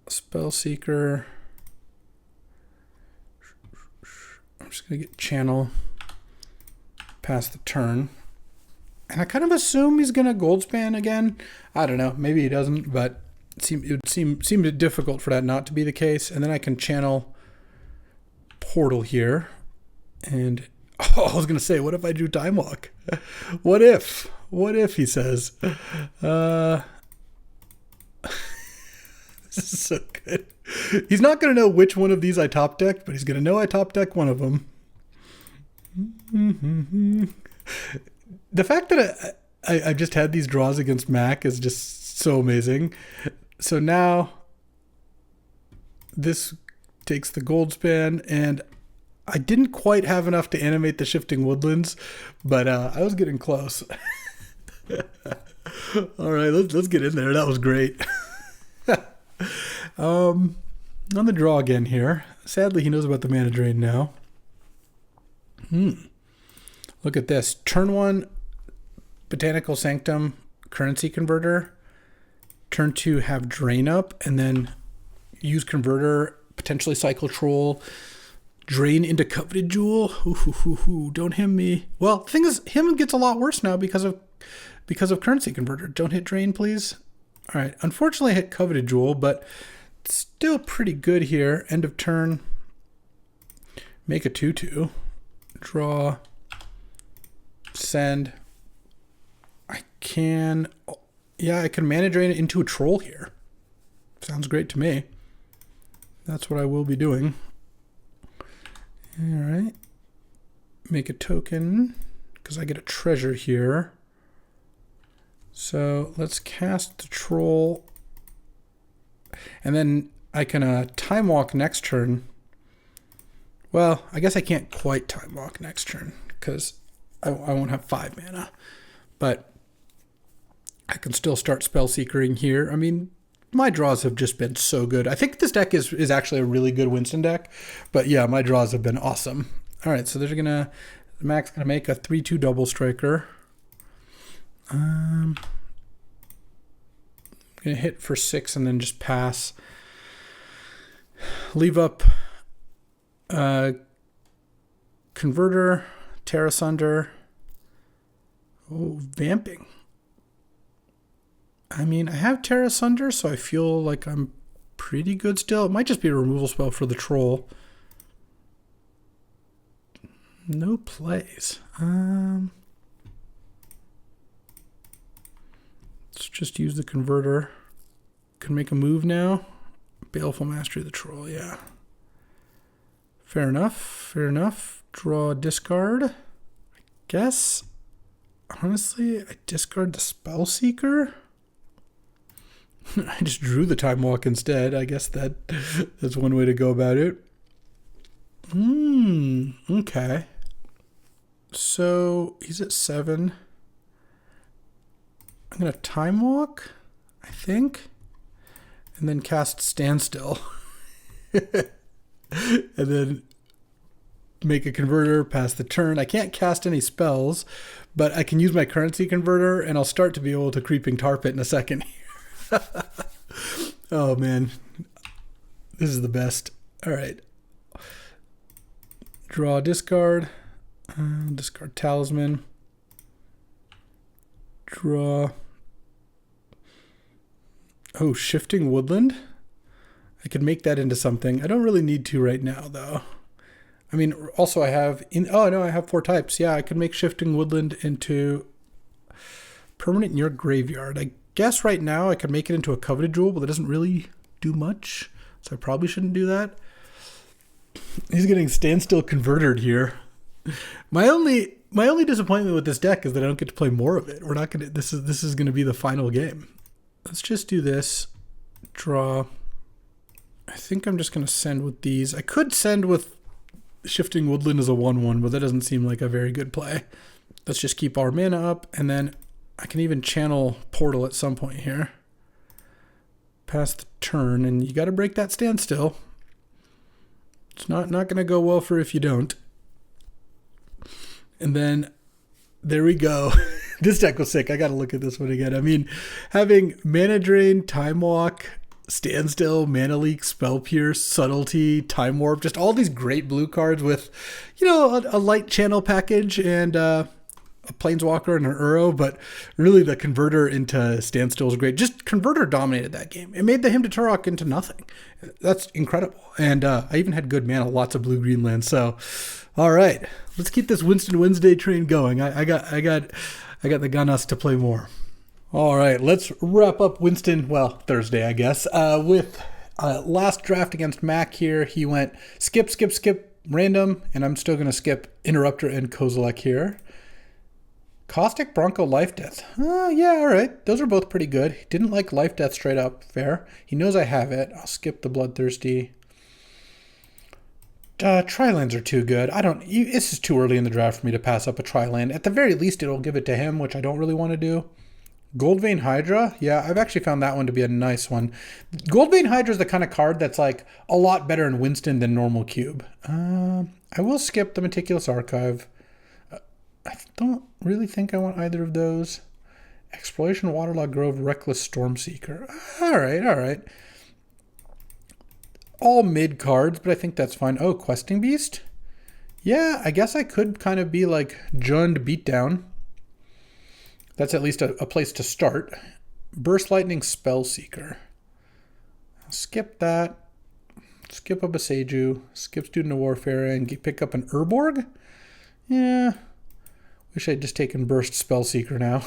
Spellseeker. I'm just going to get channel past the turn. And I kind of assume he's going to Goldspan again. I don't know. Maybe he doesn't, but it would seem difficult for that not to be the case. And then I can channel Portal here. And I was going to say, what if I drew Time Walk? What if? What if, he says. This is so good. He's not going to know which one of these I top decked, but he's going to know I top decked one of them. The fact that I just had these draws against Mac is just so amazing. So now this takes the Goldspan, and I didn't quite have enough to animate the Shifting Woodlands, but I was getting close. All right, let's get in there. That was great. On the draw again here. Sadly, he knows about the mana drain now. Look at this. Turn 1, Botanical Sanctum, currency converter. Turn 2, have drain up, and then use converter, potentially cycle troll, drain into Coveted Jewel. Don't him me. Well, the thing is, him gets a lot worse now because of currency converter. Don't hit drain, please. All right. Unfortunately, I hit Coveted Jewel, but still pretty good here. End of turn. Make a 2/2. Draw. Send. I can mana drain it into a troll here. Sounds great to me. That's what I will be doing. All right. Make a token because I get a treasure here. So let's cast the troll. And then I can Time Walk next turn. Well, I guess I can't quite Time Walk next turn because I won't have 5 mana. But I can still start Spellseekering here. I mean, my draws have just been so good. I think this deck is actually a really good Winston deck. But yeah, my draws have been awesome. All right, so Mac's going to make a 3/2 double striker. I'm going to hit for 6 and then just pass. Leave up Converter, Terra Sunder. Oh, Vamping. I mean, I have Terra Sunder, so I feel like I'm pretty good still. It might just be a removal spell for the troll. No plays. Let's just use the converter. Can make a move now. Baleful Mastery of the Troll, yeah. Fair enough, fair enough. Draw a discard. I guess, honestly, I discard the Spellseeker. I just drew the Time Walk instead. I guess that's one way to go about it. Okay. So he's at 7. I'm going to Time Walk, I think, and then cast Standstill. And then make a converter, pass the turn. I can't cast any spells, but I can use my currency converter, and I'll start to be able to Creeping Tar Pit in a second. Oh, man. This is the best. All right. Draw, discard. Discard Talisman. Draw. Oh, Shifting Woodland. I could make that into something. I don't really need to right now, though. I mean, also I have... I have 4 types. Yeah, I could make Shifting Woodland into permanent in your graveyard. I guess right now I could make it into a Coveted Jewel, but it doesn't really do much, so I probably shouldn't do that. He's getting Standstill converted here. My only disappointment with this deck is that I don't get to play more of it. We're not gonna. This is gonna be the final game. Let's just do this. Draw. I think I'm just gonna send with these. I could send with Shifting Woodland as a 1/1, but that doesn't seem like a very good play. Let's just keep our mana up, and then I can even channel Portal at some point here. Pass the turn, and you got to break that Standstill. It's not going to go well for if you don't. And then there we go. This deck was sick. I got to look at this one again. I mean, having Mana Drain, Time Walk, Standstill, Mana Leak, Spell Pierce, Subtlety, Time Warp, just all these great blue cards with, a light channel package and a Planeswalker and an Uro, but really the Converter into Standstill is great. Just Converter dominated that game. It made the Hymn to Turok into nothing. That's incredible. And I even had good mana, lots of blue-green lands. So, all right, let's keep this Winston Wednesday train going. I got the ganas to play more. All right, let's wrap up Winston, Thursday, I guess, with last draft against Mac here. He went skip, random, and I'm still going to skip Interrupter and Kozilek here. Caustic, Bronco, Life Death. Yeah, all right. Those are both pretty good. He didn't like Life Death straight up. Fair. He knows I have it. I'll skip the Bloodthirsty. Tri-lands are too good. This is too early in the draft for me to pass up a Tri-land. At the very least, it'll give it to him, which I don't really want to do. Goldvein Hydra. Yeah, I've actually found that one to be a nice one. Goldvein Hydra is the kind of card that's like a lot better in Winston than normal cube. I will skip the Meticulous Archive. I don't really think I want either of those. Exploration, Waterlogged Grove, Reckless Stormseeker. All right. All mid cards, but I think that's fine. Oh, Questing Beast? Yeah, I guess I could kind of be like Jund Beatdown. That's at least a place to start. Burst Lightning, Spellseeker. I'll skip that. Skip a Boseiju. Skip Student of Warfare and pick up an Urborg? Yeah. Wish I'd just taken Burst Spellseeker now.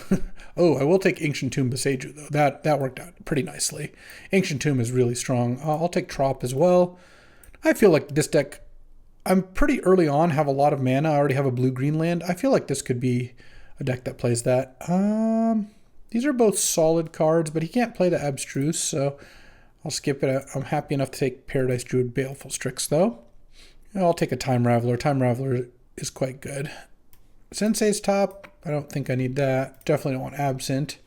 Oh, I will take Ancient Tomb Boseiju, though. That worked out pretty nicely. Ancient Tomb is really strong. I'll take Trop as well. I feel like this deck, I'm pretty early on, have a lot of mana. I already have a blue-green land. I feel like this could be a deck that plays that. These are both solid cards, but he can't play the Abstruse, so I'll skip it. I'm happy enough to take Paradise Druid, Baleful Strix, though. I'll take a Time Raveler. Time Raveler is quite good. Sensei's top. I don't think I need that. Definitely don't want Absent.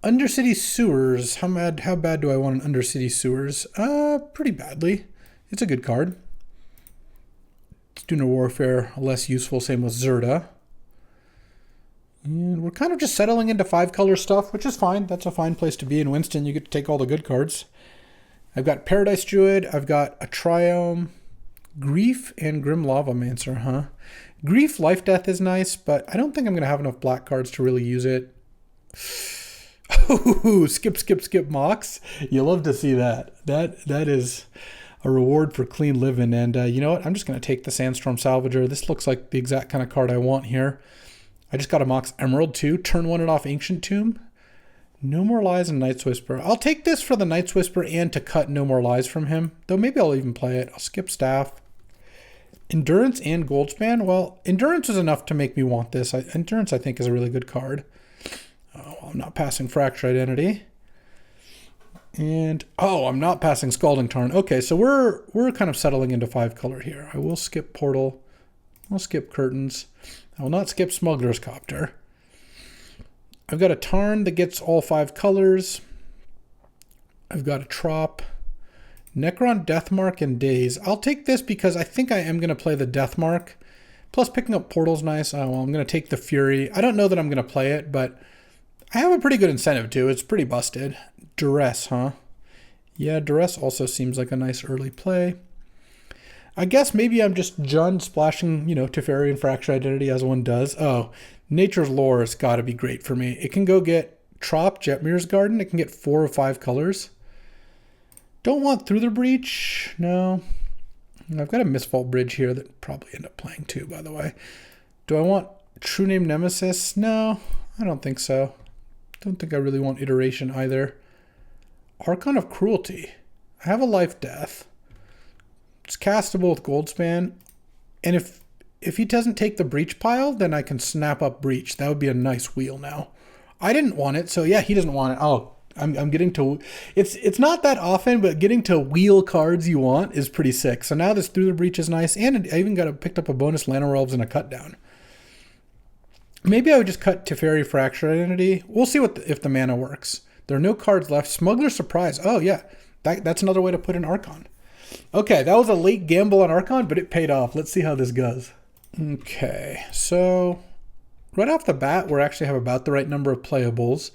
Undercity Sewers. How bad do I want an Undercity Sewers? Pretty badly. It's a good card. Student of Warfare, less useful. Same with Zerda. And we're kind of just settling into 5-color stuff, which is fine. That's a fine place to be in Winston. You get to take all the good cards. I've got Paradise Druid. I've got a Triome, Grief, and Grim Lavamancer, huh? Grief, Life Death is nice, but I don't think I'm going to have enough black cards to really use it. Oh, skip, Mox. You love to see that. That is a reward for clean living. And you know what? I'm just going to take the Sandstorm Salvager. This looks like the exact kind of card I want here. I just got a Mox Emerald too. Turn 1 it off Ancient Tomb. No More Lies and Night's Whisper. I'll take this for the Night's Whisper and to cut No More Lies from him. Though maybe I'll even play it. I'll skip Staff. Endurance and Goldspan. Well, Endurance is enough to make me want this. Endurance, I think, is a really good card. Oh, I'm not passing Fracture Identity. And, I'm not passing Scalding Tarn. Okay, so we're kind of settling into 5-color here. I will skip Portal. I'll skip Curtains. I will not skip Smuggler's Copter. I've got a Tarn that gets all 5 colors. I've got a Trop. Necron, Deathmark, and Daze. I'll take this because I think I am going to play the Deathmark. Plus, picking up Portal's nice. I'm going to take the Fury. I don't know that I'm going to play it, but I have a pretty good incentive to. It's pretty busted. Duress, huh? Yeah, Duress also seems like a nice early play. I guess maybe I'm just Jund splashing, Teferi and Fracture Identity as one does. Oh, Nature's Lore has got to be great for me. It can go get Trop, Jetmir's Garden. It can get 4 or 5 colors. Don't want Through the Breach. No. I've got a Mistvault Bridge here that probably end up playing too, by the way. Do I want True Name Nemesis? No, I don't think so. Don't think I really want Iteration either. Archon of Cruelty. I have a Life Death. It's castable with Goldspan. And if he doesn't take the Breach pile, then I can snap up Breach. That would be a nice wheel now. I didn't want it, so yeah, he doesn't want it. Oh, I'm getting to, it's not that often, but getting to wheel cards you want is pretty sick. So now this Through the Breach is nice, and I even picked up a bonus Llanowar Elves and a cut down. Maybe I would just cut Teferi Fracture Identity. We'll see if the mana works. There are no cards left. Smuggler's Surprise. Oh yeah, that's another way to put an Archon. Okay, that was a late gamble on Archon, but it paid off. Let's see how this goes. Okay, so right off the bat, we actually have about the right number of playables.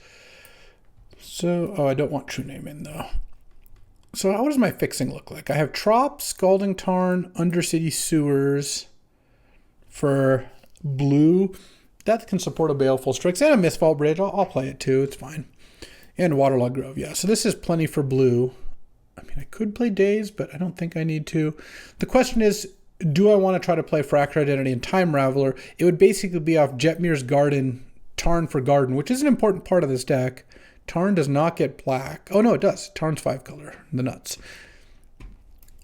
So, oh, I don't want True Name in though. So what does my fixing look like? I have Trop, Scalding Tarn, Undercity Sewers for blue. That can support a Baleful Strix and a Mistfall Bridge. I'll play it too. It's fine. And Waterlogged Grove. Yeah, so this is plenty for blue. I mean, I could play Daze, but I don't think I need to. The question is, do I want to try to play Fractured Identity and Time Raveler? It would basically be off Jetmir's Garden, Tarn for Garden, which is an important part of this deck. Tarn does not get black. Oh, no, it does. Tarn's 5 color. The nuts.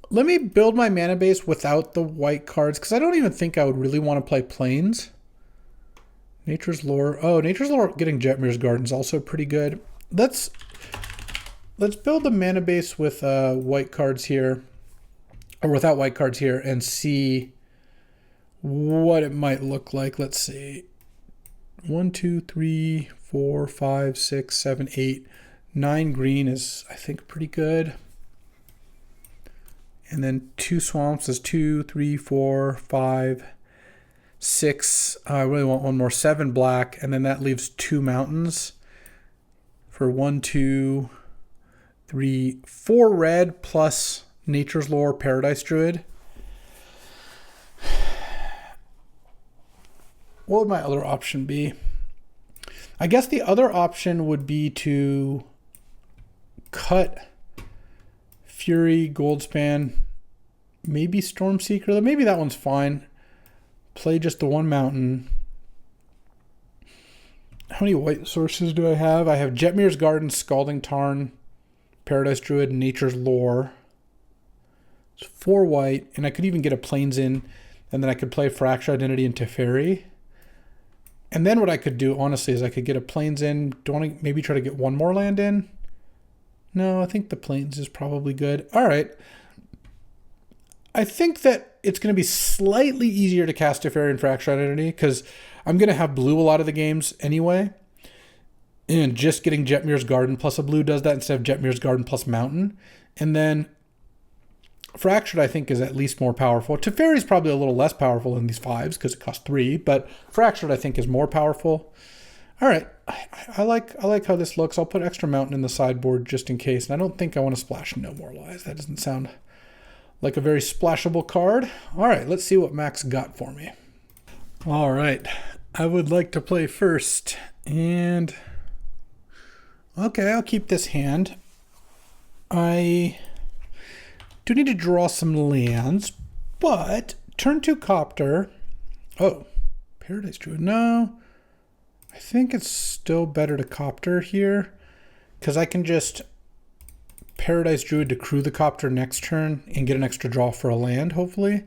Let me build my mana base without the white cards, because I don't even think I would really want to play Plains. Nature's Lore. Oh, Nature's Lore getting Jetmir's Garden is also pretty good. Let's build the mana base with white cards here, or without white cards here, and see what it might look like. Let's see. 1, 2, 3, 4, 5, 6, 7, 8, 9 green is, I think, pretty good. And then 2 swamps is 2, 3, 4, 5, 6. I really want one more. 7 black, and then that leaves 2 mountains for 1, 2, 3, 4 red plus Nature's Lore, Paradise Druid. What would my other option be? I guess the other option would be to cut Fury, Goldspan, maybe Stormseeker. Maybe that one's fine. Play just the 1 mountain. How many white sources do I have? I have Jetmir's Garden, Scalding Tarn, Paradise Druid, Nature's Lore. It's 4 white, and I could even get a Plains in, and then I could play Fractured Identity and Teferi. And then what I could do, honestly, is I could get a Plains in. Do I want to maybe try to get 1 more land in? No, I think the Plains is probably good. All right. I think that it's going to be slightly easier to cast Teferi and Fractured Identity because I'm going to have blue a lot of the games anyway. And just getting Jetmir's Garden plus a blue does that instead of Jetmir's Garden plus Mountain. And then Fractured, I think, is at least more powerful. Teferi is probably a little less powerful than these 5s because it costs 3, but Fractured, I think, is more powerful. All right, I like how this looks. I'll put extra mountain in the sideboard just in case, and I don't think I want to splash No More Lies. That doesn't sound like a very splashable card. All right, let's see what Max got for me. All right, I would like to play first, and okay, I'll keep this hand. I do need to draw some lands, but turn 2 Copter. Oh, Paradise Druid. No, I think it's still better to Copter here because I can just Paradise Druid to crew the Copter next turn and get an extra draw for a land, hopefully.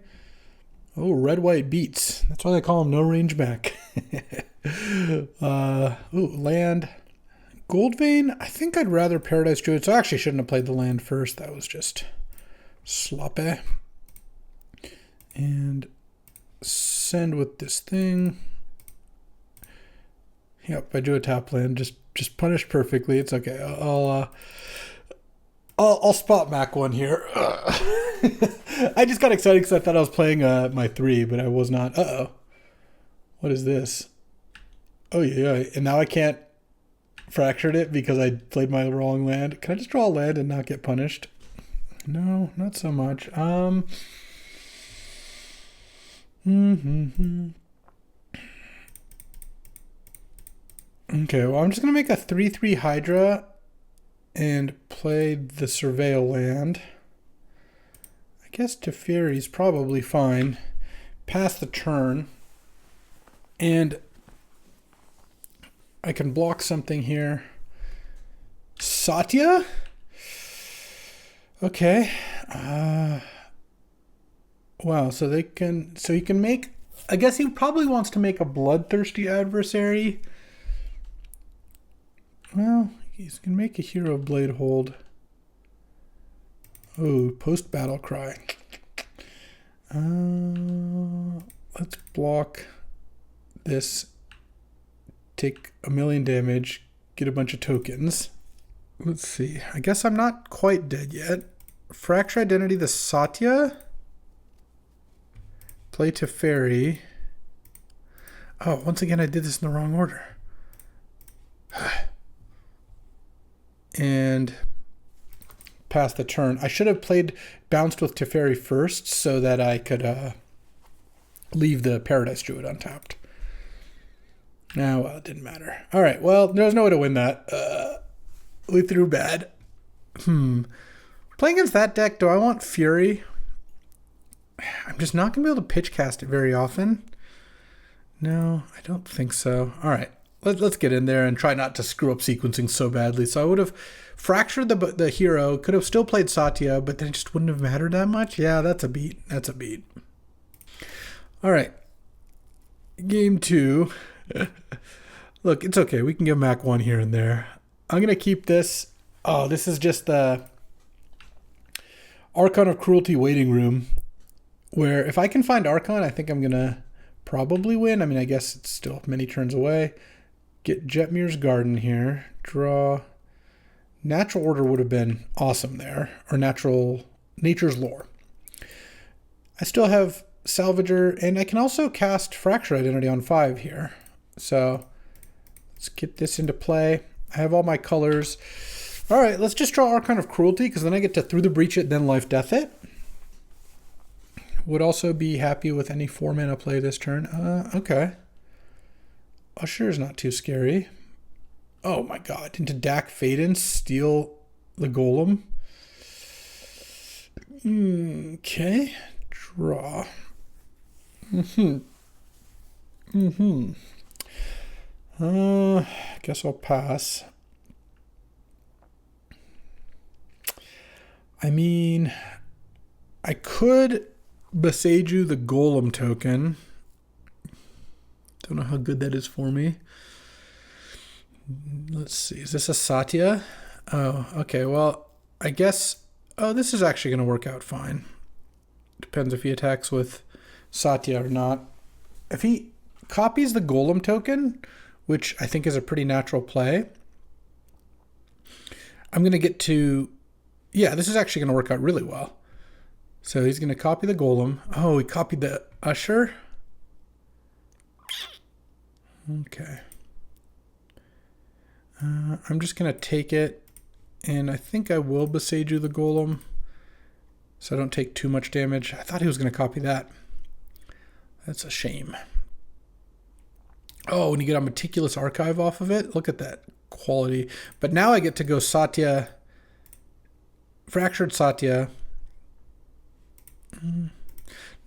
Oh, red-white beats. That's why they call him no range back. Ooh, land. Goldvein. I think I'd rather Paradise Druid, so I actually shouldn't have played the land first. That was just sloppy. And send with this thing. Yep, I drew a tap land. Just punished perfectly. It's okay. I'll spot Mac one here. I just got excited because I thought I was playing my 3, but I was not. Uh-oh. What is this? Oh, yeah. And now I can't Fractured it because I played my wrong land. Can I just draw a land and not get punished? No, not so much. Okay, well, I'm just going to make a 3/3 Hydra and play the Surveil land. I guess Teferi's probably fine. Pass the turn. And I can block something here. Satya? Okay. Wow, so he can make, I guess he probably wants to make a bloodthirsty adversary. Well, he's going to make a Hero of Blade Hold. Oh, post-battle cry. Let's block this. Take 1,000,000 damage. Get a bunch of tokens. Let's see. I guess I'm not quite dead yet. Fracture Identity the Satya. Play Teferi. Oh, once again, I did this in the wrong order. And pass the turn. I should have bounced with Teferi first so that I could leave the Paradise Druid untapped. Well, it didn't matter. All right, well, there's no way to win that. We threw bad. Playing against that deck, do I want Fury? I'm just not going to be able to pitch cast it very often. No, I don't think so. All right, let's get in there and try not to screw up sequencing so badly. So I would have fractured the hero, could have still played Satya, but then it just wouldn't have mattered that much. Yeah, that's a beat. That's a beat. All right. Game 2. Look, it's okay. We can give Mac 1 here and there. I'm going to keep this. Oh, this is just the Archon of Cruelty waiting room, where if I can find Archon, I think I'm going to probably win. I mean, I guess it's still many turns away. Get Jetmir's Garden here. Draw. Natural Order would have been awesome there. Or Nature's Lore. I still have Salvager, and I can also cast Fracture Identity on 5 here. So let's get this into play. I have all my colors. All right, let's just draw Archon of Cruelty, because then I get to Through the Breach it, then Life Death it. Would also be happy with any 4-mana play this turn. Okay. Usher is not too scary. Oh my god. Into Dak Faden, steal the Golem. Okay. Draw. Guess I'll pass. I mean, I could Beseiju the Golem token. Don't know how good that is for me. Let's see. Is this a Satya? Oh, okay. Well, I guess... Oh, this is actually going to work out fine. Depends if he attacks with Satya or not. If he copies the Golem token, which I think is a pretty natural play, I'm going to get to... Yeah, this is actually going to work out really well. So he's going to copy the Golem. Oh, he copied the Usher. Okay. I'm just going to take it, and I think I will Beseiju the Golem, so I don't take too much damage. I thought he was going to copy that. That's a shame. Oh, and you get a Meticulous Archive off of it. Look at that quality. But now I get to go Satya, Fractured Satya.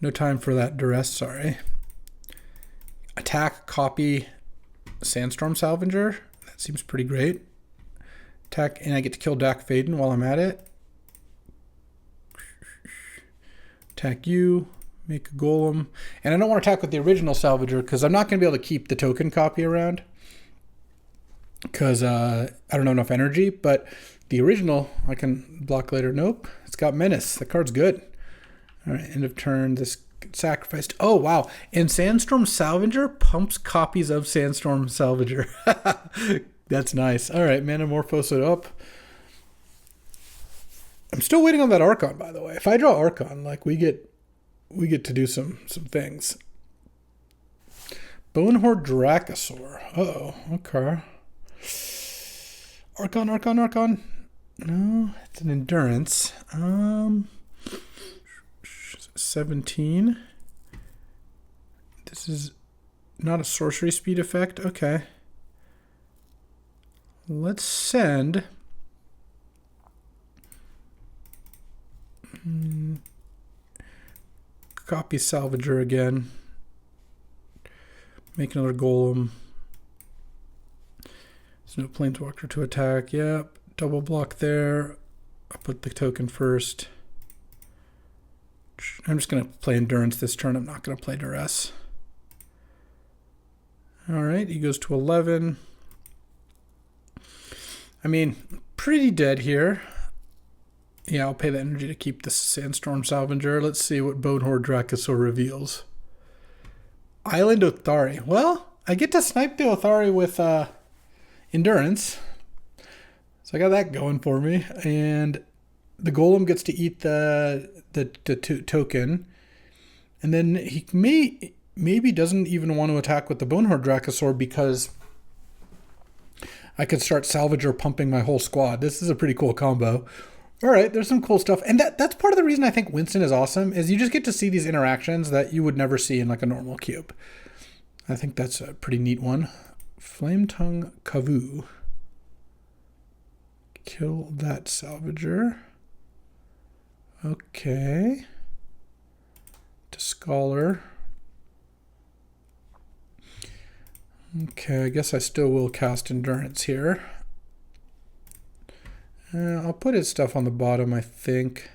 No time for that duress, sorry. Attack, copy, Sandstorm Salvager. That seems pretty great. Attack, and I get to kill Dak Faden while I'm at it. Attack you, make a Golem. And I don't want to attack with the original Salvager because I'm not going to be able to keep the token copy around. Because I don't have enough energy, but the original I can block later. Nope, it's got Menace. The card's good. All right, end of turn. This sacrificed. Oh, wow. And Sandstorm Salvager pumps copies of Sandstorm Salvager. That's nice. All right, Manamorphose it up. I'm still waiting on that Archon, by the way. If I draw Archon, like we get to do some things. Bonehorde Dracosaur. Uh-oh. Okay. Archon. No, it's an endurance. 17. This is not a sorcery speed effect. Okay. Let's send copy Salvager again. Make another Golem. There's no Planeswalker to attack. Yep. Double block there. I'll put the token first. I'm just going to play Endurance this turn. I'm not going to play Duress. All right, he goes to 11. I mean, pretty dead here. Yeah, I'll pay the energy to keep the Sandstorm Salvager. Let's see what Bonehorde Dracosaur reveals. Island Othari. Well, I get to snipe the Othari with Endurance. So I got that going for me. And the Golem gets to eat the token. And then he may maybe doesn't even want to attack with the Bonehorde Dracosaur because I could start Salvager pumping my whole squad. This is a pretty cool combo. All right, there's some cool stuff. And that's part of the reason I think Winston is awesome, is you just get to see these interactions that you would never see in like a normal cube. I think that's a pretty neat one. Flametongue Kavu. Kill that Salvager. Okay. To Scholar. Okay, I guess I still will cast Endurance here. I'll put his stuff on the bottom, I think.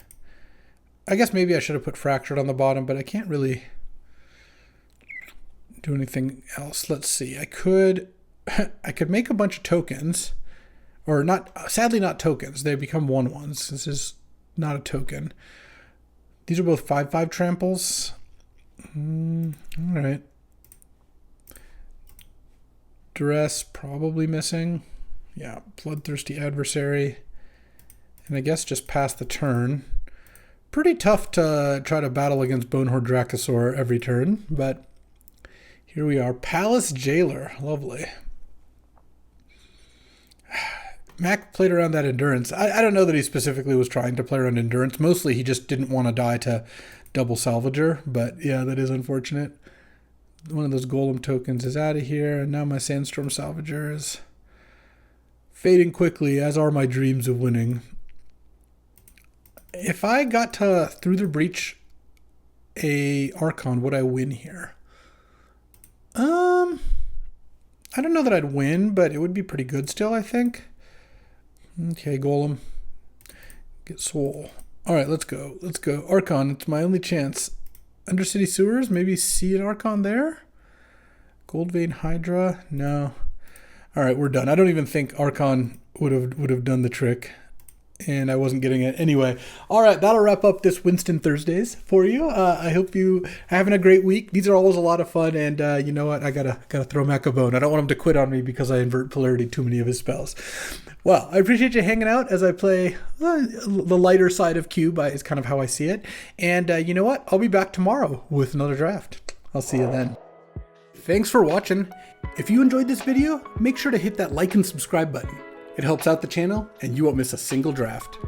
I guess maybe I should have put Fractured on the bottom, but I can't really do anything else. Let's see. I could make a bunch of tokens. Or not, sadly not tokens. They become 1/1s. This is not a token. These are both 5/5 tramples. All right. Duress probably missing. Yeah, Bloodthirsty Adversary. And I guess just pass the turn. Pretty tough to try to battle against Bonehorde Dracosaur every turn, but here we are. Palace Jailer. Lovely. Mac played around that Endurance. I don't know that he specifically was trying to play around Endurance. Mostly he just didn't want to die to double Salvager, but yeah, that is unfortunate. One of those Golem tokens is out of here, and now my Sandstorm Salvager is fading quickly, as are my dreams of winning. If I got to Through the Breach a Archon, would I win here? I don't know that I'd win, but it would be pretty good still, I think. Okay, Golem. Get Soul. Alright, let's go. Let's go. Archon, it's my only chance. Undercity Sewers, maybe see an Archon there? Goldvein Hydra? No. Alright, we're done. I don't even think Archon would have done the trick. And I wasn't getting it. Anyway, all right, that'll wrap up this Winston Thursdays for you. I hope you are having a great week. These are always a lot of fun, and you know what? I gotta throw Mac a bone. I don't want him to quit on me because I invert polarity too many of his spells. Well, I appreciate you hanging out as I play the lighter side of Cube, is kind of how I see it. And you know what? I'll be back tomorrow with another draft. I'll see you then. Thanks for watching. If you enjoyed this video, make sure to hit that like and subscribe button. It helps out the channel, and you won't miss a single draft.